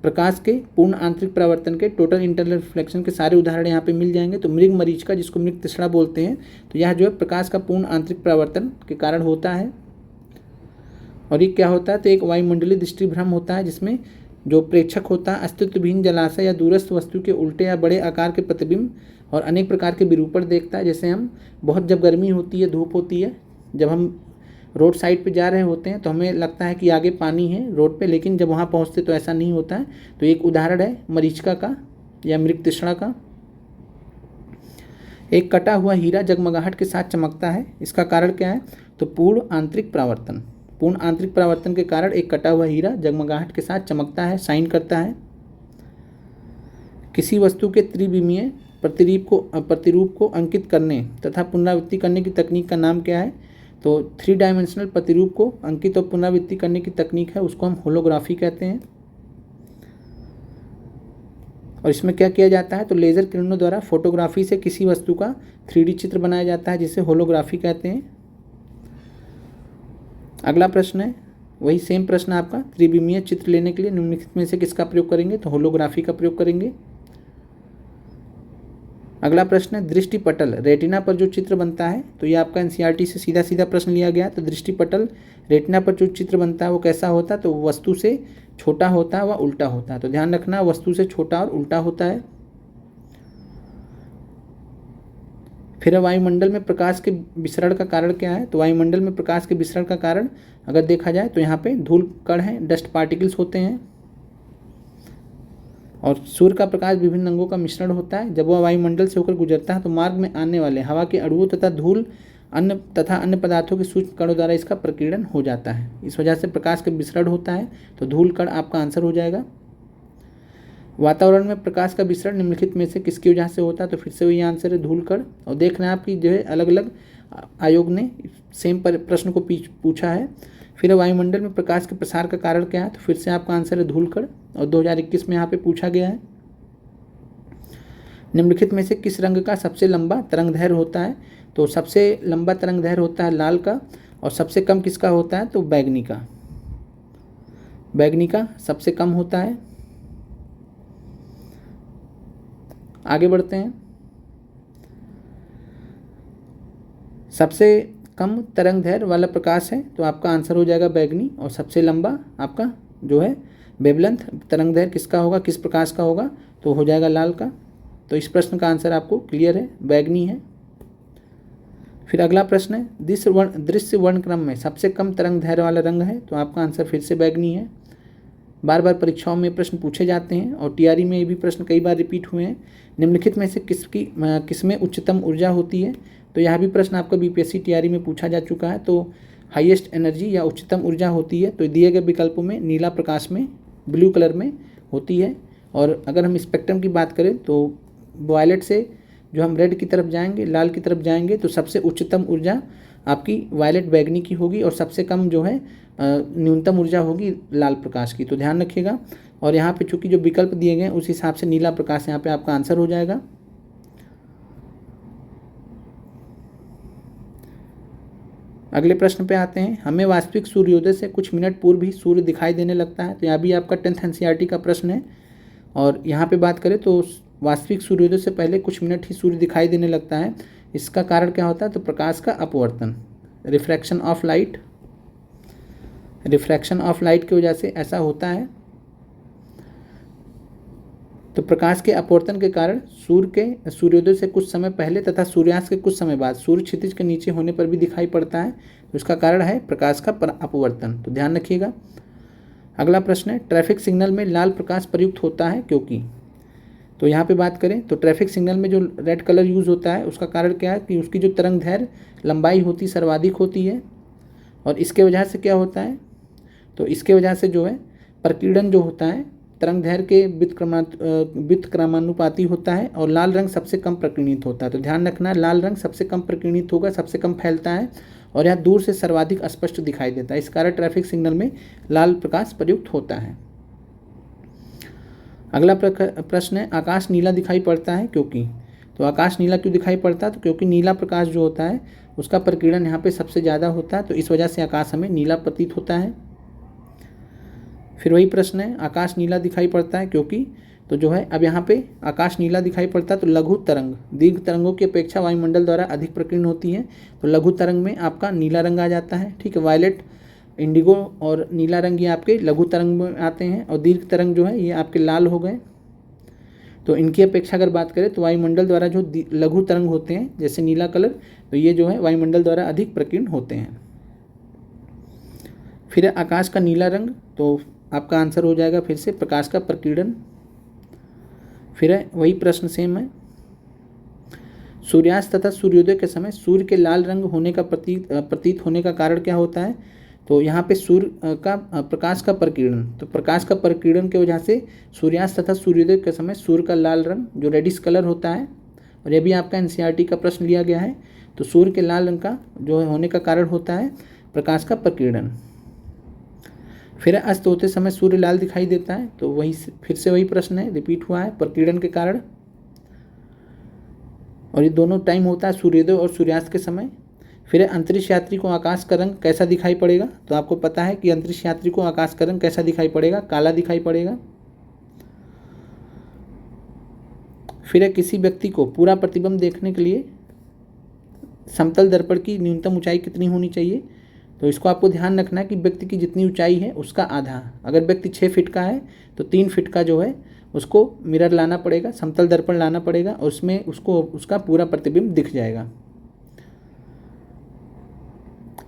[SPEAKER 1] प्रकाश के पूर्ण आंतरिक परावर्तन के, टोटल इंटरनल रिफ्लेक्शन के सारे उदाहरण यहाँ पे मिल जाएंगे। तो मृग मरीचिका जिसको मृग तृष्णा बोलते हैं, तो यह जो है प्रकाश का पूर्ण आंतरिक परावर्तन के कारण होता है। और ये क्या होता है? तो एक वायुमंडलीय दृष्टिभ्रम होता है जिसमें जो प्रेक्षक होता है अस्तित्वहीन जलाशय या दूरस्थ वस्तु के उल्टे या बड़े आकार के प्रतिबिंब और अनेक प्रकार के विरूपण देखता है। जैसे हम बहुत जब गर्मी होती है, धूप होती है, जब हम रोड साइड पे जा रहे होते हैं तो हमें लगता है कि आगे पानी है रोड पे, लेकिन जब वहाँ पहुँचते तो ऐसा नहीं होता है। तो एक उदाहरण है मरीचिका का या मृग तृष्णा का। एक कटा हुआ हीरा जगमगाहट के साथ चमकता है, इसका कारण क्या है? तो पूर्ण आंतरिक परावर्तन। पूर्ण आंतरिक परावर्तन के कारण एक कटा हुआ हीरा जगमगाहट के साथ चमकता है, शाइन करता है। किसी वस्तु के त्रिविमीय प्रतिरूप को अंकित करने तथा पुनरावृत्ति करने की तकनीक का नाम क्या है? तो 3 डायमेंशनल प्रतिरूप को अंकित और पुनरावृत्ति करने की तकनीक है, उसको हम होलोग्राफी कहते हैं। और इसमें क्या किया जाता है? तो लेज़र किरणों द्वारा फोटोग्राफी से किसी वस्तु का 3D चित्र बनाया जाता है, जिसे होलोग्राफी कहते हैं। अगला प्रश्न है वही सेम प्रश्न आपका, त्रिविमीय चित्र लेने के लिए निम्नलिखित में से किसका प्रयोग करेंगे? तो होलोग्राफी का प्रयोग करेंगे। अगला प्रश्न है दृष्टिपटल, रेटिना पर जो चित्र बनता है, तो ये आपका एनसीईआरटी से सीधा सीधा प्रश्न लिया गया। तो दृष्टिपटल रेटिना पर जो चित्र बनता है वो कैसा होता है? तो वस्तु से छोटा होता है व उल्टा होता है। तो ध्यान रखना वस्तु से छोटा और उल्टा होता है। फिर वायुमंडल में प्रकाश के विसरण का कारण क्या है? तो वायुमंडल में प्रकाश के विसरण का कारण अगर देखा जाए तो यहाँ पे धूल कण हैं, डस्ट पार्टिकल्स होते हैं। और सूर्य का प्रकाश विभिन्न रंगों का मिश्रण होता है। जब वह वायुमंडल से होकर गुजरता है तो मार्ग में आने वाले हवा के अणुओं तथा धूल अन्य पदार्थों के सूक्ष्म कणों द्वारा इसका प्रकीर्णन हो जाता है। इस वजह से प्रकाश का विसरण होता है। तो धूल कण आपका आंसर हो जाएगा। वातावरण में प्रकाश का विसरण निम्नलिखित में से किसकी वजह से होता है? तो फिर से वही आंसर है धूल कण। और देख रहे हैं आपकी जो है अलग अलग आयोग ने सेम प्रश्न को पूछा है। फिर वायुमंडल में प्रकाश के प्रसार का कारण क्या है? तो फिर से आपका आंसर है धूल कण। और 2021 में यहाँ पे पूछा गया है। निम्नलिखित में से किस रंग का सबसे लंबा तरंगदैर्घ्य होता है? तो सबसे लंबा तरंगदैर्घ्य होता है लाल का। और सबसे कम किसका होता है? तो बैगनी का। बैगनी का सबसे कम होता है। आगे बढ़ते हैं। सबसे कम तरंगदैर्घ्य वाला प्रकाश है तो आपका आंसर हो जाएगा बैगनी। और सबसे लंबा आपका जो है वेवलेंथ तरंगदैर्घ्य किसका होगा, किस प्रकाश का होगा? तो हो जाएगा लाल का। तो इस प्रश्न का आंसर आपको क्लियर है, बैगनी है। फिर अगला प्रश्न है, दृश्य वर्णक्रम में सबसे कम तरंग दैर्घ्य वाला रंग है, तो आपका आंसर फिर से बैगनी है। बार बार परीक्षाओं में प्रश्न पूछे जाते हैं और टीआरई में ये भी प्रश्न कई बार रिपीट हुए हैं। निम्नलिखित में से किसमें उच्चतम ऊर्जा होती है, तो यह भी प्रश्न आपका बीपीएससी टीआरई में पूछा जा चुका है। तो हाईएस्ट एनर्जी या उच्चतम ऊर्जा होती है, तो दिए गए विकल्पों में नीला प्रकाश में, ब्लू कलर में होती है। और अगर हम स्पेक्ट्रम की बात करें तो वायलेट से जो हम रेड की तरफ जाएंगे, लाल की तरफ जाएंगे, तो सबसे उच्चतम ऊर्जा आपकी वायलेट बैगनी की होगी और सबसे कम जो है न्यूनतम ऊर्जा होगी लाल प्रकाश की। तो ध्यान रखिएगा। और यहाँ पे चूंकि जो विकल्प दिए गए हैं उस हिसाब से नीला प्रकाश यहाँ पे आपका आंसर हो जाएगा। अगले प्रश्न पे आते हैं, हमें वास्तविक सूर्योदय से कुछ मिनट पूर्व ही सूर्य दिखाई देने लगता है, तो यहाँ भी आपका 10th एनसीईआरटी का प्रश्न है। और यहाँ पे बात करें तो वास्तविक सूर्योदय से पहले कुछ मिनट ही सूर्य दिखाई देने लगता है। इसका कारण क्या होता है, तो प्रकाश का अपवर्तन, refraction of light. Refraction of light की वजह से ऐसा होता है। तो प्रकाश के अपवर्तन के कारण सूर्योदय से कुछ समय पहले तथा सूर्यास्त के कुछ समय बाद सूर्य क्षितिज के नीचे होने पर भी दिखाई पड़ता है। तो इसका कारण है प्रकाश का अपवर्तन। तो ध्यान रखिएगा। अगला प्रश्न है, ट्रैफिक सिग्नल में लाल प्रकाश प्रयुक्त होता है क्योंकि। तो यहाँ पे बात करें तो ट्रैफिक सिग्नल में जो रेड कलर यूज़ होता है उसका कारण क्या है कि उसकी जो तरंग दैर्घ्य लंबाई होती सर्वाधिक होती है। और इसके वजह से क्या होता है, तो इसके वजह से जो है प्रकीर्णन जो होता है तरंग दैर्घ्य के व्युत्क्रमानुपाती होता है और लाल रंग सबसे कम प्रकीर्णित होता है। तो ध्यान रखना है, लाल रंग सबसे कम प्रकीर्णित होगा, सबसे कम फैलता है और यह दूर से सर्वाधिक स्पष्ट दिखाई देता है। इस कारण ट्रैफिक सिग्नल में लाल प्रकाश प्रयुक्त होता है। अगला प्रश्न है, आकाश नीला दिखाई पड़ता है क्योंकि। तो आकाश नीला क्यों दिखाई पड़ता है, तो क्योंकि नीला प्रकाश जो होता है उसका प्रकीर्णन यहाँ पे सबसे ज़्यादा होता है, तो इस वजह से आकाश हमें नीला प्रतीत होता है। फिर वही प्रश्न है, आकाश नीला दिखाई पड़ता है क्योंकि। तो जो है अब यहाँ पे आकाश नीला दिखाई पड़ता है तो लघु तरंग दीर्घ तरंगों की अपेक्षा वायुमंडल द्वारा अधिक प्रकीर्ण होती है, तो लघु तरंग में आपका नीला रंग आ जाता है। ठीक है, वायलेट, इंडिगो और नीला रंग ये आपके लघु तरंग में आते हैं और दीर्घ तरंग जो है ये आपके लाल हो गए। तो इनकी अपेक्षा अगर बात करें तो वायुमंडल द्वारा जो लघु तरंग होते हैं जैसे नीला कलर, तो ये जो है वायुमंडल द्वारा अधिक प्रकीर्ण होते हैं। फिर आकाश का नीला रंग, तो आपका आंसर हो जाएगा फिर से प्रकाश का प्रकीर्णन। फिर है वही प्रश्न सेम है, सूर्यास्त तथा सूर्योदय के समय सूर्य के लाल रंग होने का प्रतीत होने का कारण क्या होता है। तो यहाँ पे सूर्य का प्रकाश का प्रकीर्णन, तो प्रकाश का प्रकीर्णन की वजह से सूर्यास्त तथा सूर्योदय के समय सूर्य का लाल रंग जो रेडिश कलर होता है, और यह भी आपका एनसीईआरटी का प्रश्न लिया गया है। तो सूर्य के लाल रंग का जो होने का कारण होता है प्रकाश का प्रकीर्णन। फिर अस्त होते समय सूर्य लाल दिखाई देता है, तो वही फिर से वही प्रश्न है, रिपीट हुआ है प्रकीर्णन के कारण। और ये दोनों टाइम होता है सूर्योदय और सूर्यास्त के समय। फिर अंतरिक्ष यात्री को आकाश का रंग कैसा दिखाई पड़ेगा, तो आपको पता है कि अंतरिक्ष यात्री को आकाश का रंग कैसा दिखाई पड़ेगा, काला दिखाई पड़ेगा। फिर किसी व्यक्ति को पूरा प्रतिबिंब देखने के लिए समतल दर्पण की न्यूनतम ऊंचाई कितनी होनी चाहिए, तो इसको आपको ध्यान रखना है कि व्यक्ति की जितनी ऊंचाई है उसका आधा। अगर व्यक्ति 6 फीट का है तो 3 फीट का जो है उसको मिरर लाना पड़ेगा, समतल दर्पण लाना पड़ेगा और उसमें उसको उसका पूरा प्रतिबिंब दिख जाएगा।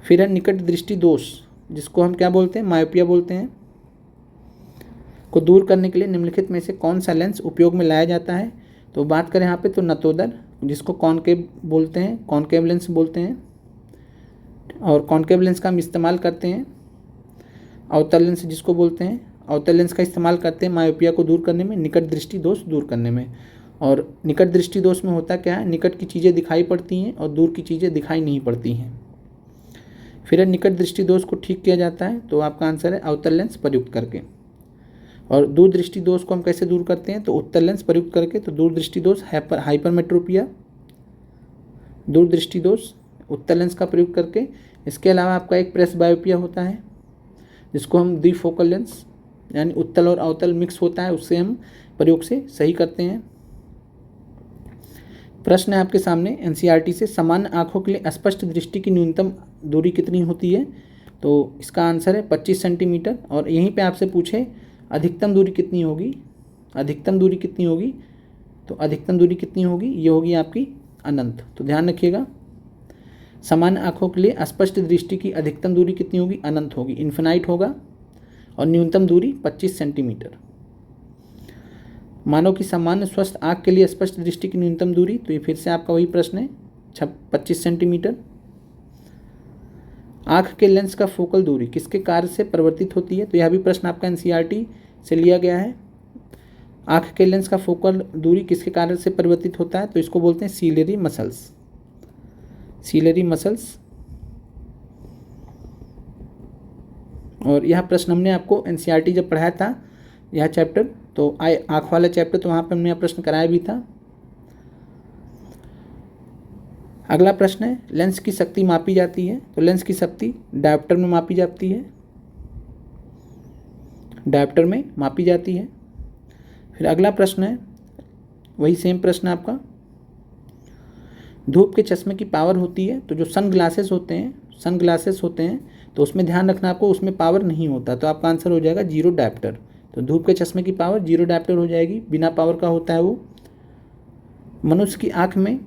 [SPEAKER 1] फिर है निकट दृष्टि दोष, जिसको हम क्या बोलते हैं, मायोपिया बोलते हैं, को दूर करने के लिए निम्नलिखित में से कौन सा लेंस उपयोग में लाया जाता है। तो बात करें यहाँ पे तो नतोदर, जिसको कॉनकेव बोलते हैं, कॉनकेव लेंस बोलते हैं, और कॉनकेव लेंस का हम इस्तेमाल करते हैं। अवतल लेंस जिसको बोलते हैं, अवतल लेंस का इस्तेमाल करते हैं मायोपिया को दूर करने में, निकट दृष्टि दोष दूर करने में। और निकट दृष्टि दोष में होता क्या है, निकट की चीज़ें दिखाई पड़ती हैं और दूर की चीज़ें दिखाई नहीं पड़ती हैं। फिर निकट दृष्टि दोष को ठीक किया जाता है, तो आपका आंसर है अवतल लेंस प्रयुक्त करके। और दूर दृष्टि दोष को हम कैसे दूर करते हैं, तो उत्तल लेंस प्रयुक्त करके। तो दूर दृष्टि दोष हाइपरमेट्रोपिया, दूर दृष्टि दोष उत्तल लेंस का प्रयोग करके। इसके अलावा आपका एक प्रेस बायोपिया होता है जिसको हम द्विफोकल लेंस यानी उत्तल और अवतल मिक्स होता है, उससे हम प्रयोग से सही करते हैं। प्रश्न है आपके सामने एनसीईआरटी से, सामान्य आँखों के लिए स्पष्ट दृष्टि की न्यूनतम दूरी कितनी होती है। तो इसका आंसर है 25 सेंटीमीटर। और यहीं पे आपसे पूछे अधिकतम दूरी कितनी होगी, अधिकतम दूरी कितनी होगी, तो अधिकतम दूरी कितनी होगी, ये होगी आपकी अनंत। तो ध्यान रखिएगा। सामान्य आँखों के लिए स्पष्ट दृष्टि की अधिकतम दूरी कितनी होगी? अनंत होगी, इन्फिनाइट होगा। और न्यूनतम दूरी 25 सेंटीमीटर। मानव की सामान्य स्वस्थ आँख के लिए स्पष्ट दृष्टि की न्यूनतम दूरी, तो ये फिर से आपका वही प्रश्न है, 25 सेंटीमीटर। आँख के लेंस का फोकल दूरी किसके कार्य से परिवर्तित होती है? तो यह भी प्रश्न आपका एनसीईआरटी से लिया गया है। आँख के लेंस का फोकल दूरी किसके कार्य से परिवर्तित होता है? तो इसको बोलते हैं सीलियरी मसल्स। Ciliary muscles. और यह प्रश्न हमने आपको एनसीईआरटी जब पढ़ाया था यह चैप्टर, तो आँख वाला चैप्टर, तो वहाँ पर हमने यह प्रश्न कराया भी था। अगला प्रश्न है, लेंस की शक्ति मापी जाती है? तो लेंस की शक्ति डायोप्टर में मापी जाती है, डायोप्टर में मापी जाती है। फिर अगला प्रश्न है, वही सेम प्रश्न आपका, धूप के चश्मे की पावर होती है? तो जो सन ग्लासेस होते हैं तो उसमें ध्यान रखना आपको, उसमें पावर नहीं होता, तो आपका आंसर हो जाएगा 0 डायोप्टर। तो धूप के चश्मे की पावर 0 डायोप्टर हो जाएगी, बिना पावर का होता है वो। मनुष्य की आँख में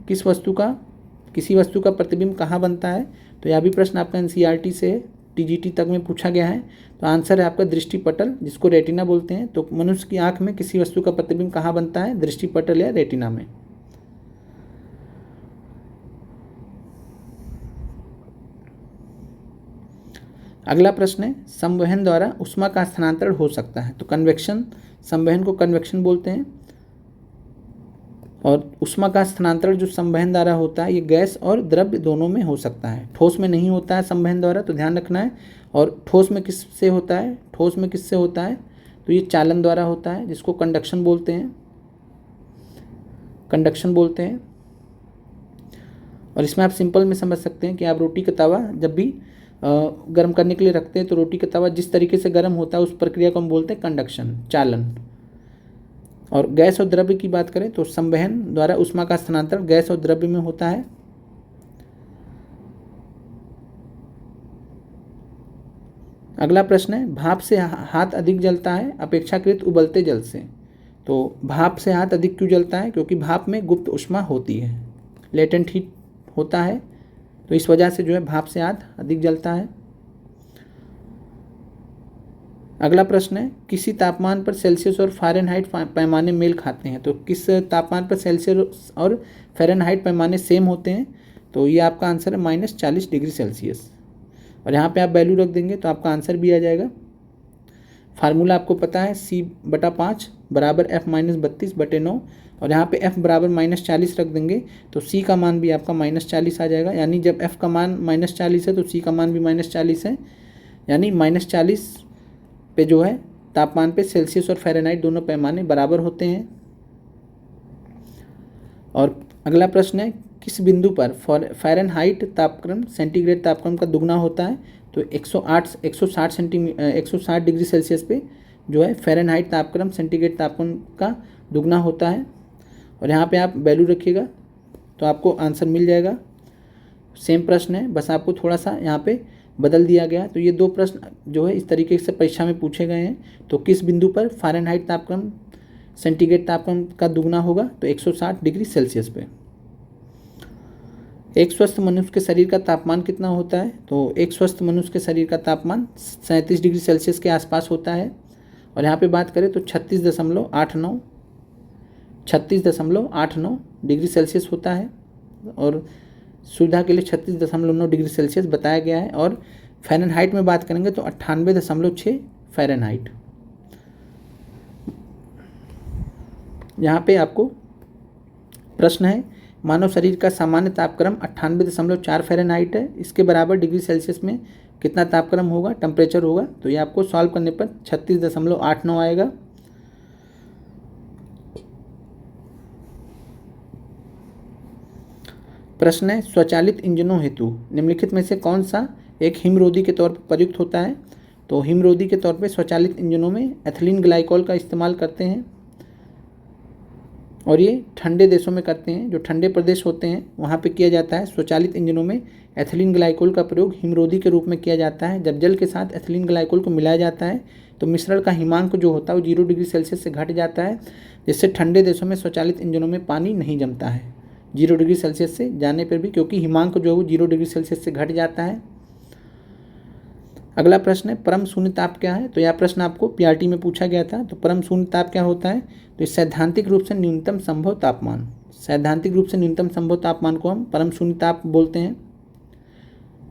[SPEAKER 1] किसी वस्तु का प्रतिबिंब कहाँ बनता है? तो यह भी प्रश्न आपका एनसीईआरटी से टीजीटी तक में पूछा गया है। तो आंसर है आपका दृष्टिपटल, जिसको रेटिना बोलते हैं। तो मनुष्य की आँख में किसी वस्तु का प्रतिबिंब कहाँ बनता है? दृष्टिपटल या रेटिना में। अगला प्रश्न है, संवहन द्वारा ऊष्मा का स्थानांतरण हो सकता है? तो कन्वेक्शन, संवहन को कन्वेक्शन बोलते हैं। और ऊष्मा का स्थानांतरण जो संवहन द्वारा होता है, ये गैस और द्रव्य दोनों में हो सकता है, ठोस में नहीं होता है संवहन द्वारा, तो ध्यान रखना है। और ठोस में किससे होता है? तो ये चालन द्वारा होता है, जिसको कंडक्शन बोलते हैं। और इसमें आप सिंपल में समझ सकते हैं कि आप रोटी का तवा जब भी गर्म करने के लिए रखते हैं, तो रोटी का तवा जिस तरीके से गर्म होता है उस प्रक्रिया को हम बोलते हैं कंडक्शन, चालन। और गैस और द्रव्य की बात करें तो संवहन द्वारा ऊष्मा का स्थानांतरण गैस और द्रव्य में होता है। अगला प्रश्न है, भाप से हाथ अधिक जलता है अपेक्षाकृत उबलते जल से? तो भाप से हाथ अधिक क्यों जलता है? क्योंकि भाप में गुप्त ऊष्मा होती है, लेटेंट हीट होता है, तो इस वजह से जो है भाप से हाथ अधिक जलता है। अगला प्रश्न है, किसी तापमान पर सेल्सियस और फ़ारेनहाइट पैमाने मेल खाते हैं? तो किस तापमान पर सेल्सियस और फ़ारेनहाइट पैमाने सेम होते हैं? तो ये आपका आंसर है -40 डिग्री सेल्सियस। और यहाँ पे आप वैल्यू रख देंगे तो आपका आंसर भी आ जाएगा। फार्मूला आपको पता है, C/5 बराबर F-32/9, और यहाँ पे F बराबर -40 रख देंगे तो C का मान भी आपका -40 आ जाएगा। यानी जब F का मान -40 है तो C का मान भी -40 है, यानी -40 पे जो है तापमान पे सेल्सियस और फ़ारेनहाइट दोनों पैमाने बराबर होते हैं। और अगला प्रश्न है, किस बिंदु पर फ़ारेनहाइट तापक्रम सेंटीग्रेड तापक्रम का दुगना होता है? तो 160 डिग्री सेल्सियस पे जो है फ़ारेनहाइट तापक्रम सेंटीग्रेड तापक्रम का दुगना होता है। और यहाँ पे आप वैल्यू रखिएगा तो आपको आंसर मिल जाएगा। सेम प्रश्न है, बस आपको थोड़ा सा यहाँ पे बदल दिया गया। तो ये 2 प्रश्न जो है इस तरीके से परीक्षा में पूछे गए हैं। तो किस बिंदु पर फ़ारेनहाइट तापक्रम सेंटीग्रेड तापक्रम का दुगना होगा? तो 160 डिग्री सेल्सियस पे। एक स्वस्थ मनुष्य के शरीर का तापमान कितना होता है? तो एक स्वस्थ मनुष्य के शरीर का तापमान 37 डिग्री सेल्सियस के आसपास होता है। और यहाँ पे बात करें तो 36.89 डिग्री सेल्सियस होता है। और सुविधा के लिए 36.9 डिग्री सेल्सियस बताया गया है। और फ़ारेनहाइट में बात करेंगे तो 98.6 फ़ारेनहाइट। यहाँ पे आपको प्रश्न है, मानव शरीर का सामान्य तापक्रम 98.4 फ़ारेनहाइट है, इसके बराबर डिग्री सेल्सियस में कितना तापक्रम होगा, टेम्परेचर होगा? तो ये आपको सॉल्व करने पर 36.89 आएगा। प्रश्न है, स्वचालित इंजनों हेतु निम्नलिखित में से कौन सा एक हिमरोधी के तौर पर प्रयुक्त होता है? तो हिमरोधी के तौर पर स्वचालित इंजनों में एथिलीन ग्लाइकोल का इस्तेमाल करते हैं, और ये ठंडे देशों में करते हैं। जो ठंडे प्रदेश होते हैं वहाँ पे किया जाता है। स्वचालित इंजनों में एथिलीन ग्लाइकोल का प्रयोग हिमरोधी के रूप में किया जाता है। जब जल के साथ एथिलीन ग्लाइकोल को मिलाया जाता है तो मिश्रण का हिमांक जो होता है वो 0 डिग्री सेल्सियस से घट जाता है, जिससे ठंडे देशों में स्वचालित इंजनों में पानी नहीं जमता है। 0 डिग्री सेल्सियस से जाने पर भी, क्योंकि हिमांक जो है वो 0 डिग्री सेल्सियस से घट जाता है। अगला प्रश्न है परम शून्य ताप क्या है। तो यह प्रश्न आपको पीआरटी में पूछा गया था। तो परम शून्य ताप क्या होता है, तो सैद्धांतिक रूप से न्यूनतम संभव तापमान, सैद्धांतिक रूप से न्यूनतम संभव तापमान को हम परम शून्य ताप बोलते हैं,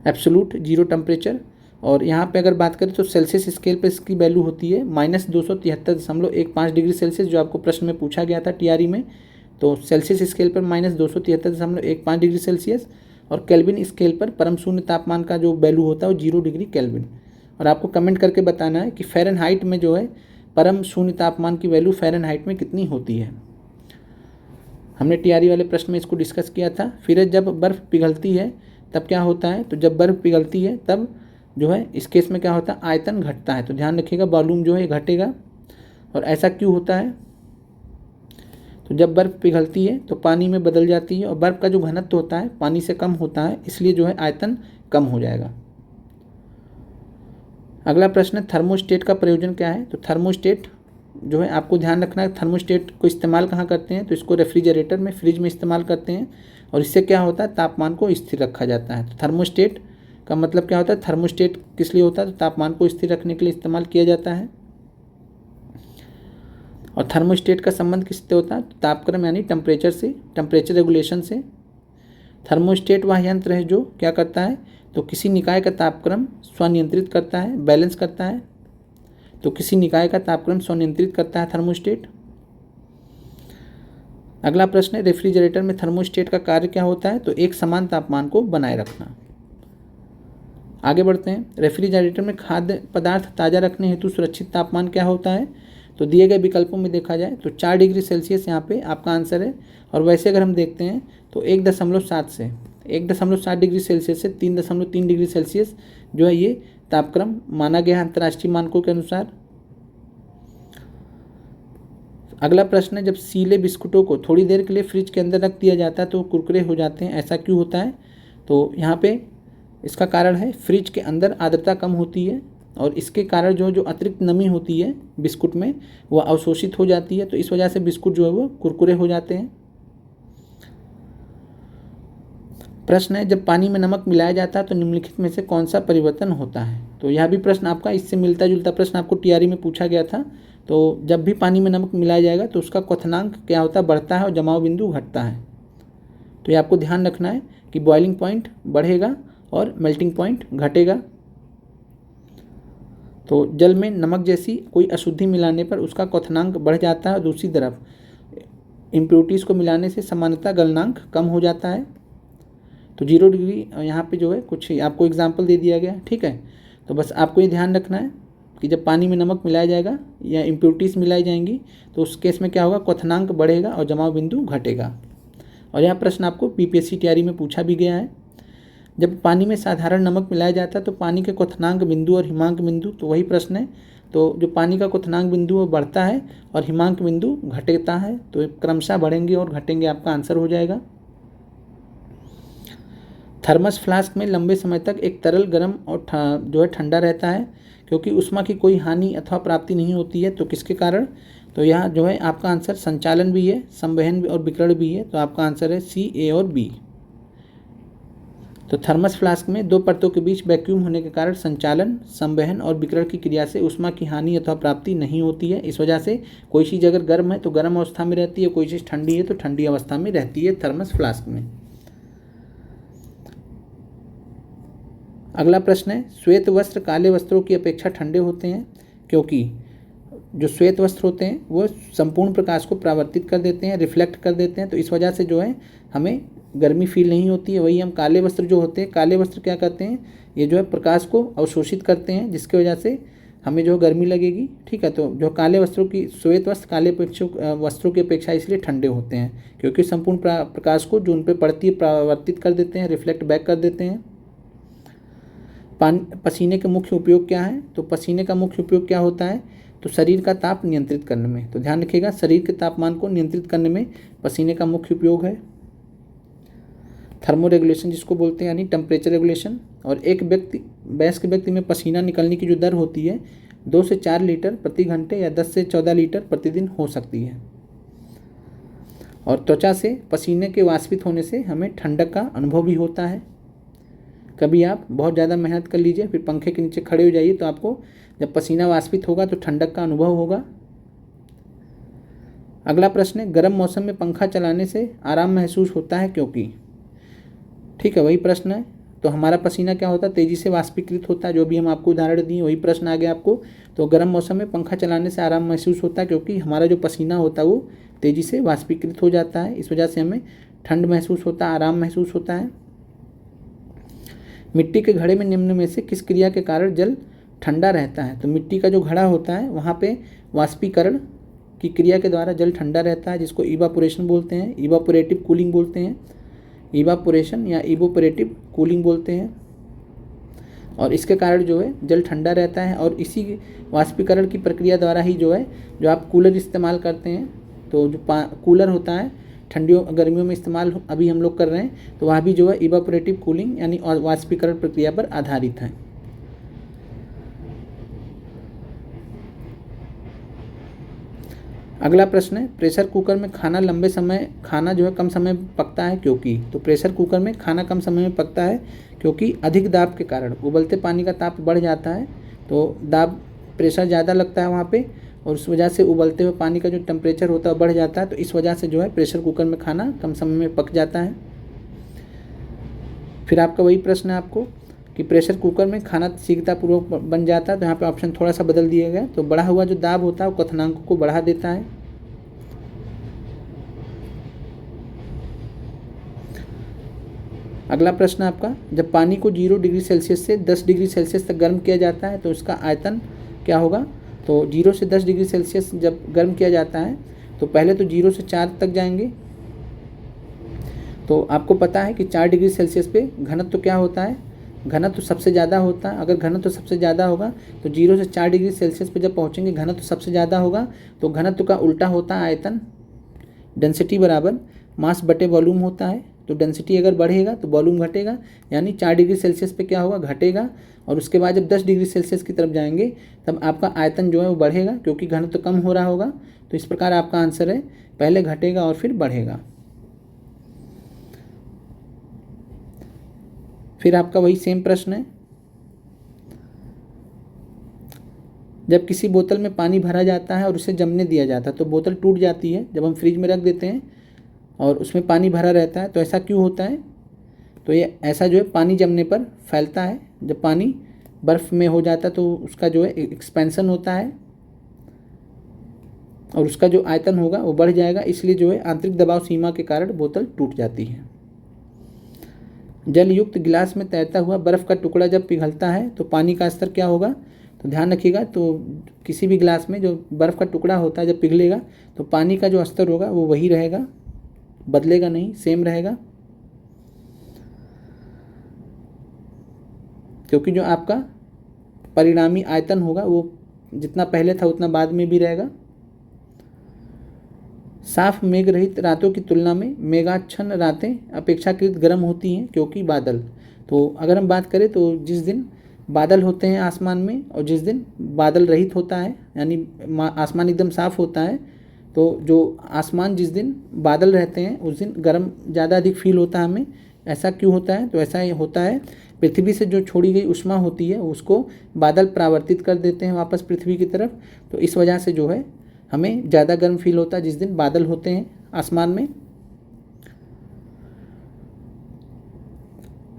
[SPEAKER 1] एब्सोलूट जीरो टेम्परेचर। और यहाँ पे अगर बात करें तो सेल्सियस स्केल पे इसकी वैल्यू होती है -273.15 डिग्री सेल्सियस, जो आपको प्रश्न में पूछा गया था टीआरई में। तो सेल्सियस स्केल पर -273.15 डिग्री सेल्सियस, और केल्विन स्केल पर परम शून्य तापमान का जो वैल्यू होता है वो 0 डिग्री केल्विन। और आपको कमेंट करके बताना है कि फ़ारेनहाइट में जो है परम शून्य तापमान की वैल्यू फ़ारेनहाइट में कितनी होती है। हमने टीआरई वाले प्रश्न में इसको डिस्कस किया था। फिर जब बर्फ़ पिघलती है तब क्या होता है, तो जब बर्फ़ पिघलती है तब जो है इस केस में क्या होता है, आयतन घटता है। तो ध्यान रखिएगा वॉल्यूम जो है घटेगा। और ऐसा क्यों होता है, तो जब बर्फ़ पिघलती है तो पानी में बदल जाती है, और बर्फ़ का जो घनत्व होता है पानी से कम होता है, इसलिए जो है आयतन कम हो जाएगा। अगला प्रश्न है थर्मोस्टेट का प्रयोजन क्या है। तो थर्मोस्टेट जो है आपको ध्यान रखना है, थर्मोस्टेट को इस्तेमाल कहाँ करते हैं, तो इसको रेफ्रिजरेटर में, फ्रिज में इस्तेमाल करते हैं। और इससे क्या होता है, तापमान को स्थिर रखा जाता है। तो थर्मोस्टेट का मतलब क्या होता है, थर्मोस्टेट किस लिए होता है, तो तापमान को स्थिर रखने के लिए इस्तेमाल किया जाता है। और थर्मोस्टेट का संबंध किससे होता है, तो तापक्रम यानी टेम्परेचर से, टेम्परेचर रेगुलेशन से। थर्मोस्टेट वह यंत्र है जो क्या करता है, तो किसी निकाय का तापक्रम स्वनियंत्रित करता है, बैलेंस करता है। तो किसी निकाय का तापक्रम स्वनियंत्रित करता है थर्मोस्टेट। अगला प्रश्न है रेफ्रिजरेटर में थर्मोस्टेट का कार्य क्या होता है, तो एक समान तापमान को बनाए रखना। आगे बढ़ते हैं। रेफ्रिजरेटर में खाद्य पदार्थ ताज़ा रखने हेतु सुरक्षित तापमान क्या होता है, तो दिए गए विकल्पों में देखा जाए तो 4 डिग्री सेल्सियस यहाँ पे आपका आंसर है। और वैसे अगर हम देखते हैं तो 1.7 से 1.7 डिग्री सेल्सियस से 3.3 डिग्री सेल्सियस जो है ये तापक्रम माना गया है अंतर्राष्ट्रीय मानकों के अनुसार। अगला प्रश्न है जब सीले बिस्कुटों को थोड़ी देर के लिए फ्रिज के अंदर रख दिया जाता है तो कुरकुरे हो जाते हैं, ऐसा क्यों होता है। तो यहाँ पे इसका कारण है फ्रिज के अंदर आर्द्रता कम होती है, और इसके कारण जो अतिरिक्त नमी होती है बिस्कुट में वह अवशोषित हो जाती है। तो इस वजह से बिस्कुट जो है वो कुरकुरे हो जाते हैं। प्रश्न है जब पानी में नमक मिलाया जाता है तो निम्नलिखित में से कौन सा परिवर्तन होता है। तो यह भी प्रश्न आपका इससे मिलता जुलता प्रश्न आपको टीआरई में पूछा गया था। तो जब भी पानी में नमक मिलाया जाएगा तो उसका क्वथनांक क्या होता है, बढ़ता है, और जमाव बिंदु घटता है। तो ये आपको ध्यान रखना है कि बॉइलिंग पॉइंट बढ़ेगा और मेल्टिंग पॉइंट घटेगा। तो जल में नमक जैसी कोई अशुद्धि मिलाने पर उसका क्वथनांक बढ़ जाता है, और दूसरी तरफ इम्प्योरिटीज़ को मिलाने से सामान्यतः गलनांक कम हो जाता है। तो 0 डिग्री यहाँ पे जो है कुछ आपको एग्जाम्पल दे दिया गया, ठीक है। तो बस आपको ये ध्यान रखना है कि जब पानी में नमक मिलाया जाएगा या इम्प्योरिटीज़ मिलाई जाएंगी तो उस केस में क्या होगा, क्वथनांक बढ़ेगा और जमाव बिंदु घटेगा। और यह प्रश्न आपको बीपीएससी तैयारी में पूछा भी गया है। जब पानी में साधारण नमक मिलाया जाता है तो पानी के क्वथनांक बिंदु और हिमांक बिंदु, तो वही प्रश्न है। तो जो पानी का क्वथनांक बिंदु वो बढ़ता है और हिमांक बिंदु घटता है, तो क्रमशः बढ़ेंगे और घटेंगे, आपका आंसर हो जाएगा। थर्मस फ्लास्क में लंबे समय तक एक तरल गर्म और जो है ठंडा रहता है, क्योंकि उष्मा की कोई हानि अथवा प्राप्ति नहीं होती है। तो किसके कारण, तो यहाँ जो है आपका आंसर संचालन भी है, संवहन भी और विकिरण भी है। तो आपका आंसर है सी, ए और बी। तो थर्मस फ्लास्क में 2 परतों के बीच वैक्यूम होने के कारण संचालन, संवहन और विकिरण की क्रिया से उष्मा की हानि अथवा प्राप्ति नहीं होती है। इस वजह से कोई चीज़ अगर गर्म है तो गर्म अवस्था में रहती है, कोई चीज़ ठंडी है तो ठंडी अवस्था में रहती है थर्मस फ्लास्क में। अगला प्रश्न है श्वेत वस्त्र काले वस्त्रों की अपेक्षा ठंडे होते हैं, क्योंकि जो श्वेत वस्त्र होते हैं वो संपूर्ण प्रकाश को परावर्तित कर देते हैं, रिफ्लेक्ट कर देते हैं। तो इस वजह से जो है हमें गर्मी फील नहीं होती है। वही हम काले वस्त्र जो होते हैं, काले वस्त्र क्या करते हैं, ये जो है प्रकाश को अवशोषित करते हैं, जिसकी वजह से हमें जो गर्मी लगेगी, ठीक है। तो जो काले वस्त्रों की, श्वेत वस्त्र काले वस्त्रों की अपेक्षा इसलिए ठंडे होते हैं क्योंकि संपूर्ण प्रकाश को जो उन पर पड़ती है परावर्तित कर देते हैं, रिफ्लेक्ट बैक कर देते हैं। पसीने का मुख्य उपयोग क्या है, तो पसीने का मुख्य उपयोग क्या होता है, तो शरीर का ताप नियंत्रित करने में। तो ध्यान रखिएगा शरीर के तापमान को नियंत्रित करने में पसीने का मुख्य उपयोग है। थर्मो रेगुलेशन जिसको बोलते हैं, यानी टेम्परेचर रेगुलेशन। और एक वयस्क व्यक्ति में पसीना निकलने की जो दर होती है 2 से 4 लीटर प्रति घंटे या 10 से 14 लीटर प्रतिदिन हो सकती है। और त्वचा से पसीने के वाष्पित होने से हमें ठंडक का अनुभव भी होता है। कभी आप बहुत ज़्यादा मेहनत कर लीजिए, फिर पंखे के नीचे खड़े हो जाइए, तो आपको जब पसीना वाष्पित होगा तो ठंडक का अनुभव होगा। अगला प्रश्न है, गर्म मौसम में पंखा चलाने से आराम महसूस होता है क्योंकि? ठीक है, वही प्रश्न है। तो हमारा पसीना क्या होता है, तेज़ी से वाष्पीकृत होता है, जो भी हम आपको उदाहरण दिए वही प्रश्न आ गया आपको। तो गर्म मौसम में पंखा चलाने से आराम महसूस होता है क्योंकि हमारा जो पसीना होता है वो तेज़ी से वाष्पीकृत हो जाता है, इस वजह से हमें ठंड महसूस होता है, आराम महसूस होता है। मिट्टी के घड़े में निम्न में से किस क्रिया के कारण जल ठंडा रहता है? तो मिट्टी का जो घड़ा होता है वहाँ पे वाष्पीकरण की क्रिया के द्वारा जल ठंडा रहता है, जिसको इवापोरेशन बोलते हैं, इवापोरेटिव कूलिंग बोलते हैं, इवापोरेशन या इवोपरेटिव कूलिंग बोलते हैं। और इसके कारण जो है जल ठंडा रहता है। और इसी वाष्पीकरण की प्रक्रिया द्वारा ही जो है, जो आप कूलर इस्तेमाल करते हैं, तो जो कूलर होता है ठंडियों गर्मियों में इस्तेमाल अभी हम लोग कर रहे हैं, तो वह भी जो है इवापोरेटिव कूलिंग यानी वाष्पीकरण प्रक्रिया पर आधारित है। अगला प्रश्न है, प्रेशर कुकर में खाना जो है कम समय में पकता है क्योंकि? तो प्रेशर कुकर में खाना कम समय में पकता है क्योंकि अधिक दाब के कारण उबलते पानी का ताप बढ़ जाता है, तो दाब प्रेशर ज़्यादा लगता है वहाँ पे, और उस वजह से उबलते हुए पानी का जो टेम्परेचर होता है बढ़ जाता है, तो इस वजह से जो है प्रेशर कुकर में खाना कम समय में पक जाता है। फिर आपका वही प्रश्न है आपको कि प्रेशर कुकर में खाना शीघ्रतापूर्वक बन जाता है, तो यहाँ पे ऑप्शन थोड़ा सा बदल दिया गया। तो बढ़ा हुआ जो दाब होता है वो क्वथनांक को बढ़ा देता है। अगला प्रश्न आपका, जब पानी को 0 डिग्री सेल्सियस से 10 डिग्री सेल्सियस तक गर्म किया जाता है तो इसका आयतन क्या होगा? तो 0 से 10 डिग्री सेल्सियस जब गर्म किया जाता है तो पहले तो 0 से 4 तक जाएंगे। तो आपको पता है कि 4 डिग्री सेल्सियस पे घनत्व तो क्या होता है, घनत्व तो सबसे ज़्यादा होता है। अगर घनत्व तो सबसे ज़्यादा होगा तो 0 से 4 डिग्री सेल्सियस पे जब पहुँचेंगे घनत्व तो सबसे ज़्यादा होगा, तो घनत्व का उल्टा होता है आयतन। डेंसिटी बराबर मास बटे वॉल्यूम होता है। तो डेंसिटी अगर बढ़ेगा तो वॉल्यूम घटेगा, यानी 4 डिग्री सेल्सियस पे क्या होगा, घटेगा। और उसके बाद जब 10 डिग्री सेल्सियस की तरफ जाएंगे तब आपका आयतन जो है वो बढ़ेगा, क्योंकि घनत्व तो कम हो रहा होगा। तो इस प्रकार आपका आंसर है, पहले घटेगा और फिर बढ़ेगा। फिर आपका वही सेम प्रश्न है, जब किसी बोतल में पानी भरा जाता है और उसे जमने दिया जाता है तो बोतल टूट जाती है। जब हम फ्रिज में रख देते हैं और उसमें पानी भरा रहता है तो ऐसा क्यों होता है? तो ये ऐसा जो है पानी जमने पर फैलता है। जब पानी बर्फ़ में हो जाता है तो उसका जो है एक्सपेंशन होता है और उसका जो आयतन होगा वो बढ़ जाएगा, इसलिए जो है आंतरिक दबाव सीमा के कारण बोतल टूट जाती है। जल युक्त गिलास में तैरता हुआ बर्फ़ का टुकड़ा जब पिघलता है तो पानी का स्तर क्या होगा? तो ध्यान रखिएगा, तो किसी भी गिलास में जो बर्फ़ का टुकड़ा होता है जब पिघलेगा तो पानी का जो स्तर होगा वो वही रहेगा, बदलेगा नहीं, सेम रहेगा। क्योंकि जो आपका परिणामी आयतन होगा वो जितना पहले था उतना बाद में भी रहेगा। साफ मेघ रहित रातों की तुलना में मेघाच्छन्न रातें अपेक्षाकृत गर्म होती हैं क्योंकि बादल। तो अगर हम बात करें तो जिस दिन बादल होते हैं आसमान में और जिस दिन बादल रहित होता है, यानी आसमान एकदम साफ़ होता है, तो जो आसमान जिस दिन बादल रहते हैं उस दिन गर्म ज़्यादा अधिक फील होता है हमें। ऐसा क्यों होता है? तो ऐसा होता है, पृथ्वी से जो छोड़ी गई ऊष्मा होती है उसको बादल परावर्तित कर देते हैं वापस पृथ्वी की तरफ, तो इस वजह से जो है हमें ज़्यादा गर्म फील होता है जिस दिन बादल होते हैं आसमान में।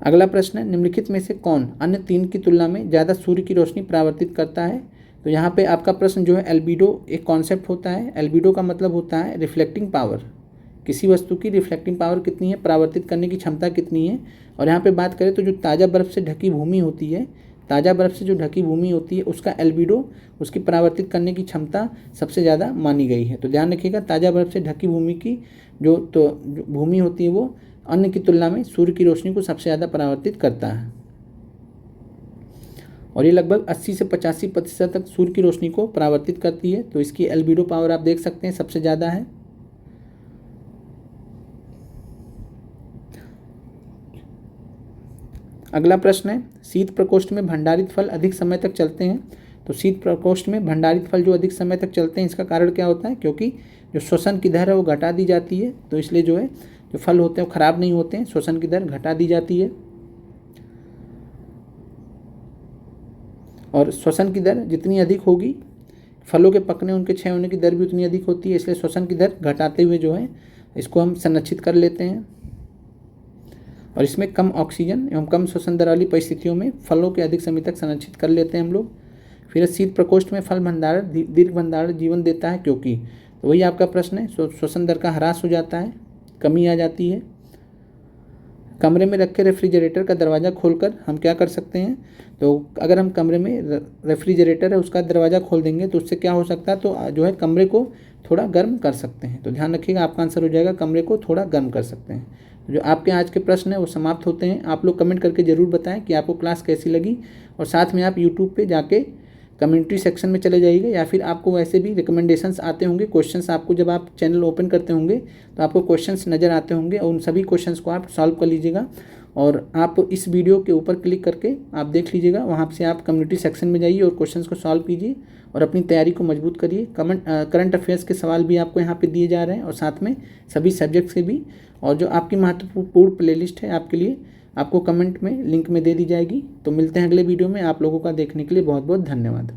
[SPEAKER 1] अगला प्रश्न है, निम्नलिखित में से कौन अन्य 3 की तुलना में ज़्यादा सूर्य की रोशनी परावर्तित करता है? तो यहाँ पे आपका प्रश्न जो है एल्बिडो एक कॉन्सेप्ट होता है। एल्बिडो का मतलब होता है रिफ्लेक्टिंग पावर, किसी वस्तु की रिफ्लेक्टिंग पावर कितनी है, परावर्तित करने की क्षमता कितनी है। और यहाँ पे बात करें तो जो ताज़ा बर्फ़ से ढकी भूमि होती है, ताज़ा बर्फ़ से जो ढकी भूमि होती है उसका एल्बिडो, उसकी परावर्तित करने की क्षमता सबसे ज़्यादा मानी गई है। तो ध्यान रखिएगा, ताज़ा बर्फ़ से ढकी भूमि की जो भूमि होती है वो अन्य की तुलना में सूर्य की रोशनी को सबसे ज़्यादा परावर्तित करता है, और ये लगभग 80 से 85% तक सूर्य की रोशनी को परावर्तित करती है। तो इसकी एल्बिडो पावर आप देख सकते हैं सबसे ज़्यादा है। अगला प्रश्न है, शीत प्रकोष्ठ में भंडारित फल अधिक समय तक चलते हैं। तो शीत प्रकोष्ठ में भंडारित फल जो अधिक समय तक चलते हैं इसका कारण क्या होता है? क्योंकि जो श्वसन की दर है वो घटा दी जाती है, तो इसलिए जो है जो फल होते हैं वो ख़राब नहीं होते हैं, श्वसन की दर घटा दी जाती है। और श्वसन की दर जितनी अधिक होगी, फलों के पकने उनके क्षय होने की दर भी उतनी अधिक होती है, इसलिए श्वसन की दर घटाते हुए जो है इसको हम संरक्षित कर लेते हैं। और इसमें कम ऑक्सीजन एवं कम श्वसन दर वाली परिस्थितियों में फलों के अधिक समय तक संरक्षित कर लेते हैं हम लोग। फिर शीत प्रकोष्ठ में फल भंडारण दीर्घ भंडारण जीवन देता है, क्योंकि तो वही आपका प्रश्न है, श्वसन दर का ह्रास हो जाता है, कमी आ जाती है। कमरे में रखे रेफ्रिजरेटर का दरवाज़ा खोलकर हम क्या कर सकते हैं, तो अगर हम कमरे में रेफ्रिजरेटर है उसका दरवाज़ा खोल देंगे तो उससे क्या हो सकता है, तो जो है कमरे को थोड़ा गर्म कर सकते हैं। तो ध्यान रखिएगा, आपका आंसर हो जाएगा कमरे को थोड़ा गर्म कर सकते हैं। जो आपके आज के प्रश्न हैं वो समाप्त होते हैं। आप लोग कमेंट करके ज़रूर बताएं कि आपको क्लास कैसी लगी, और साथ में आप यूट्यूब पे जाके कम्युनिटी सेक्शन में चले जाइएगा, या फिर आपको वैसे भी रिकमेंडेशंस आते होंगे, क्वेश्चंस आपको जब आप चैनल ओपन करते होंगे तो आपको क्वेश्चंस नज़र आते होंगे, और उन सभी क्वेश्चंस को आप सॉल्व कर लीजिएगा। और आप इस वीडियो के ऊपर क्लिक करके आप देख लीजिएगा, वहाँ से आप कम्युनिटी सेक्शन में जाइए और क्वेश्चंस को सॉल्व कीजिए और अपनी तैयारी को मजबूत करिए। करंट अफेयर्स के सवाल भी आपको यहाँ पे दिए जा रहे हैं, और साथ में सभी सब्जेक्ट्स के भी, और जो आपकी महत्वपूर्ण प्लेलिस्ट है आपके लिए, आपको कमेंट में लिंक में दे दी जाएगी। तो मिलते हैं अगले वीडियो में। आप लोगों का देखने के लिए बहुत बहुत धन्यवाद।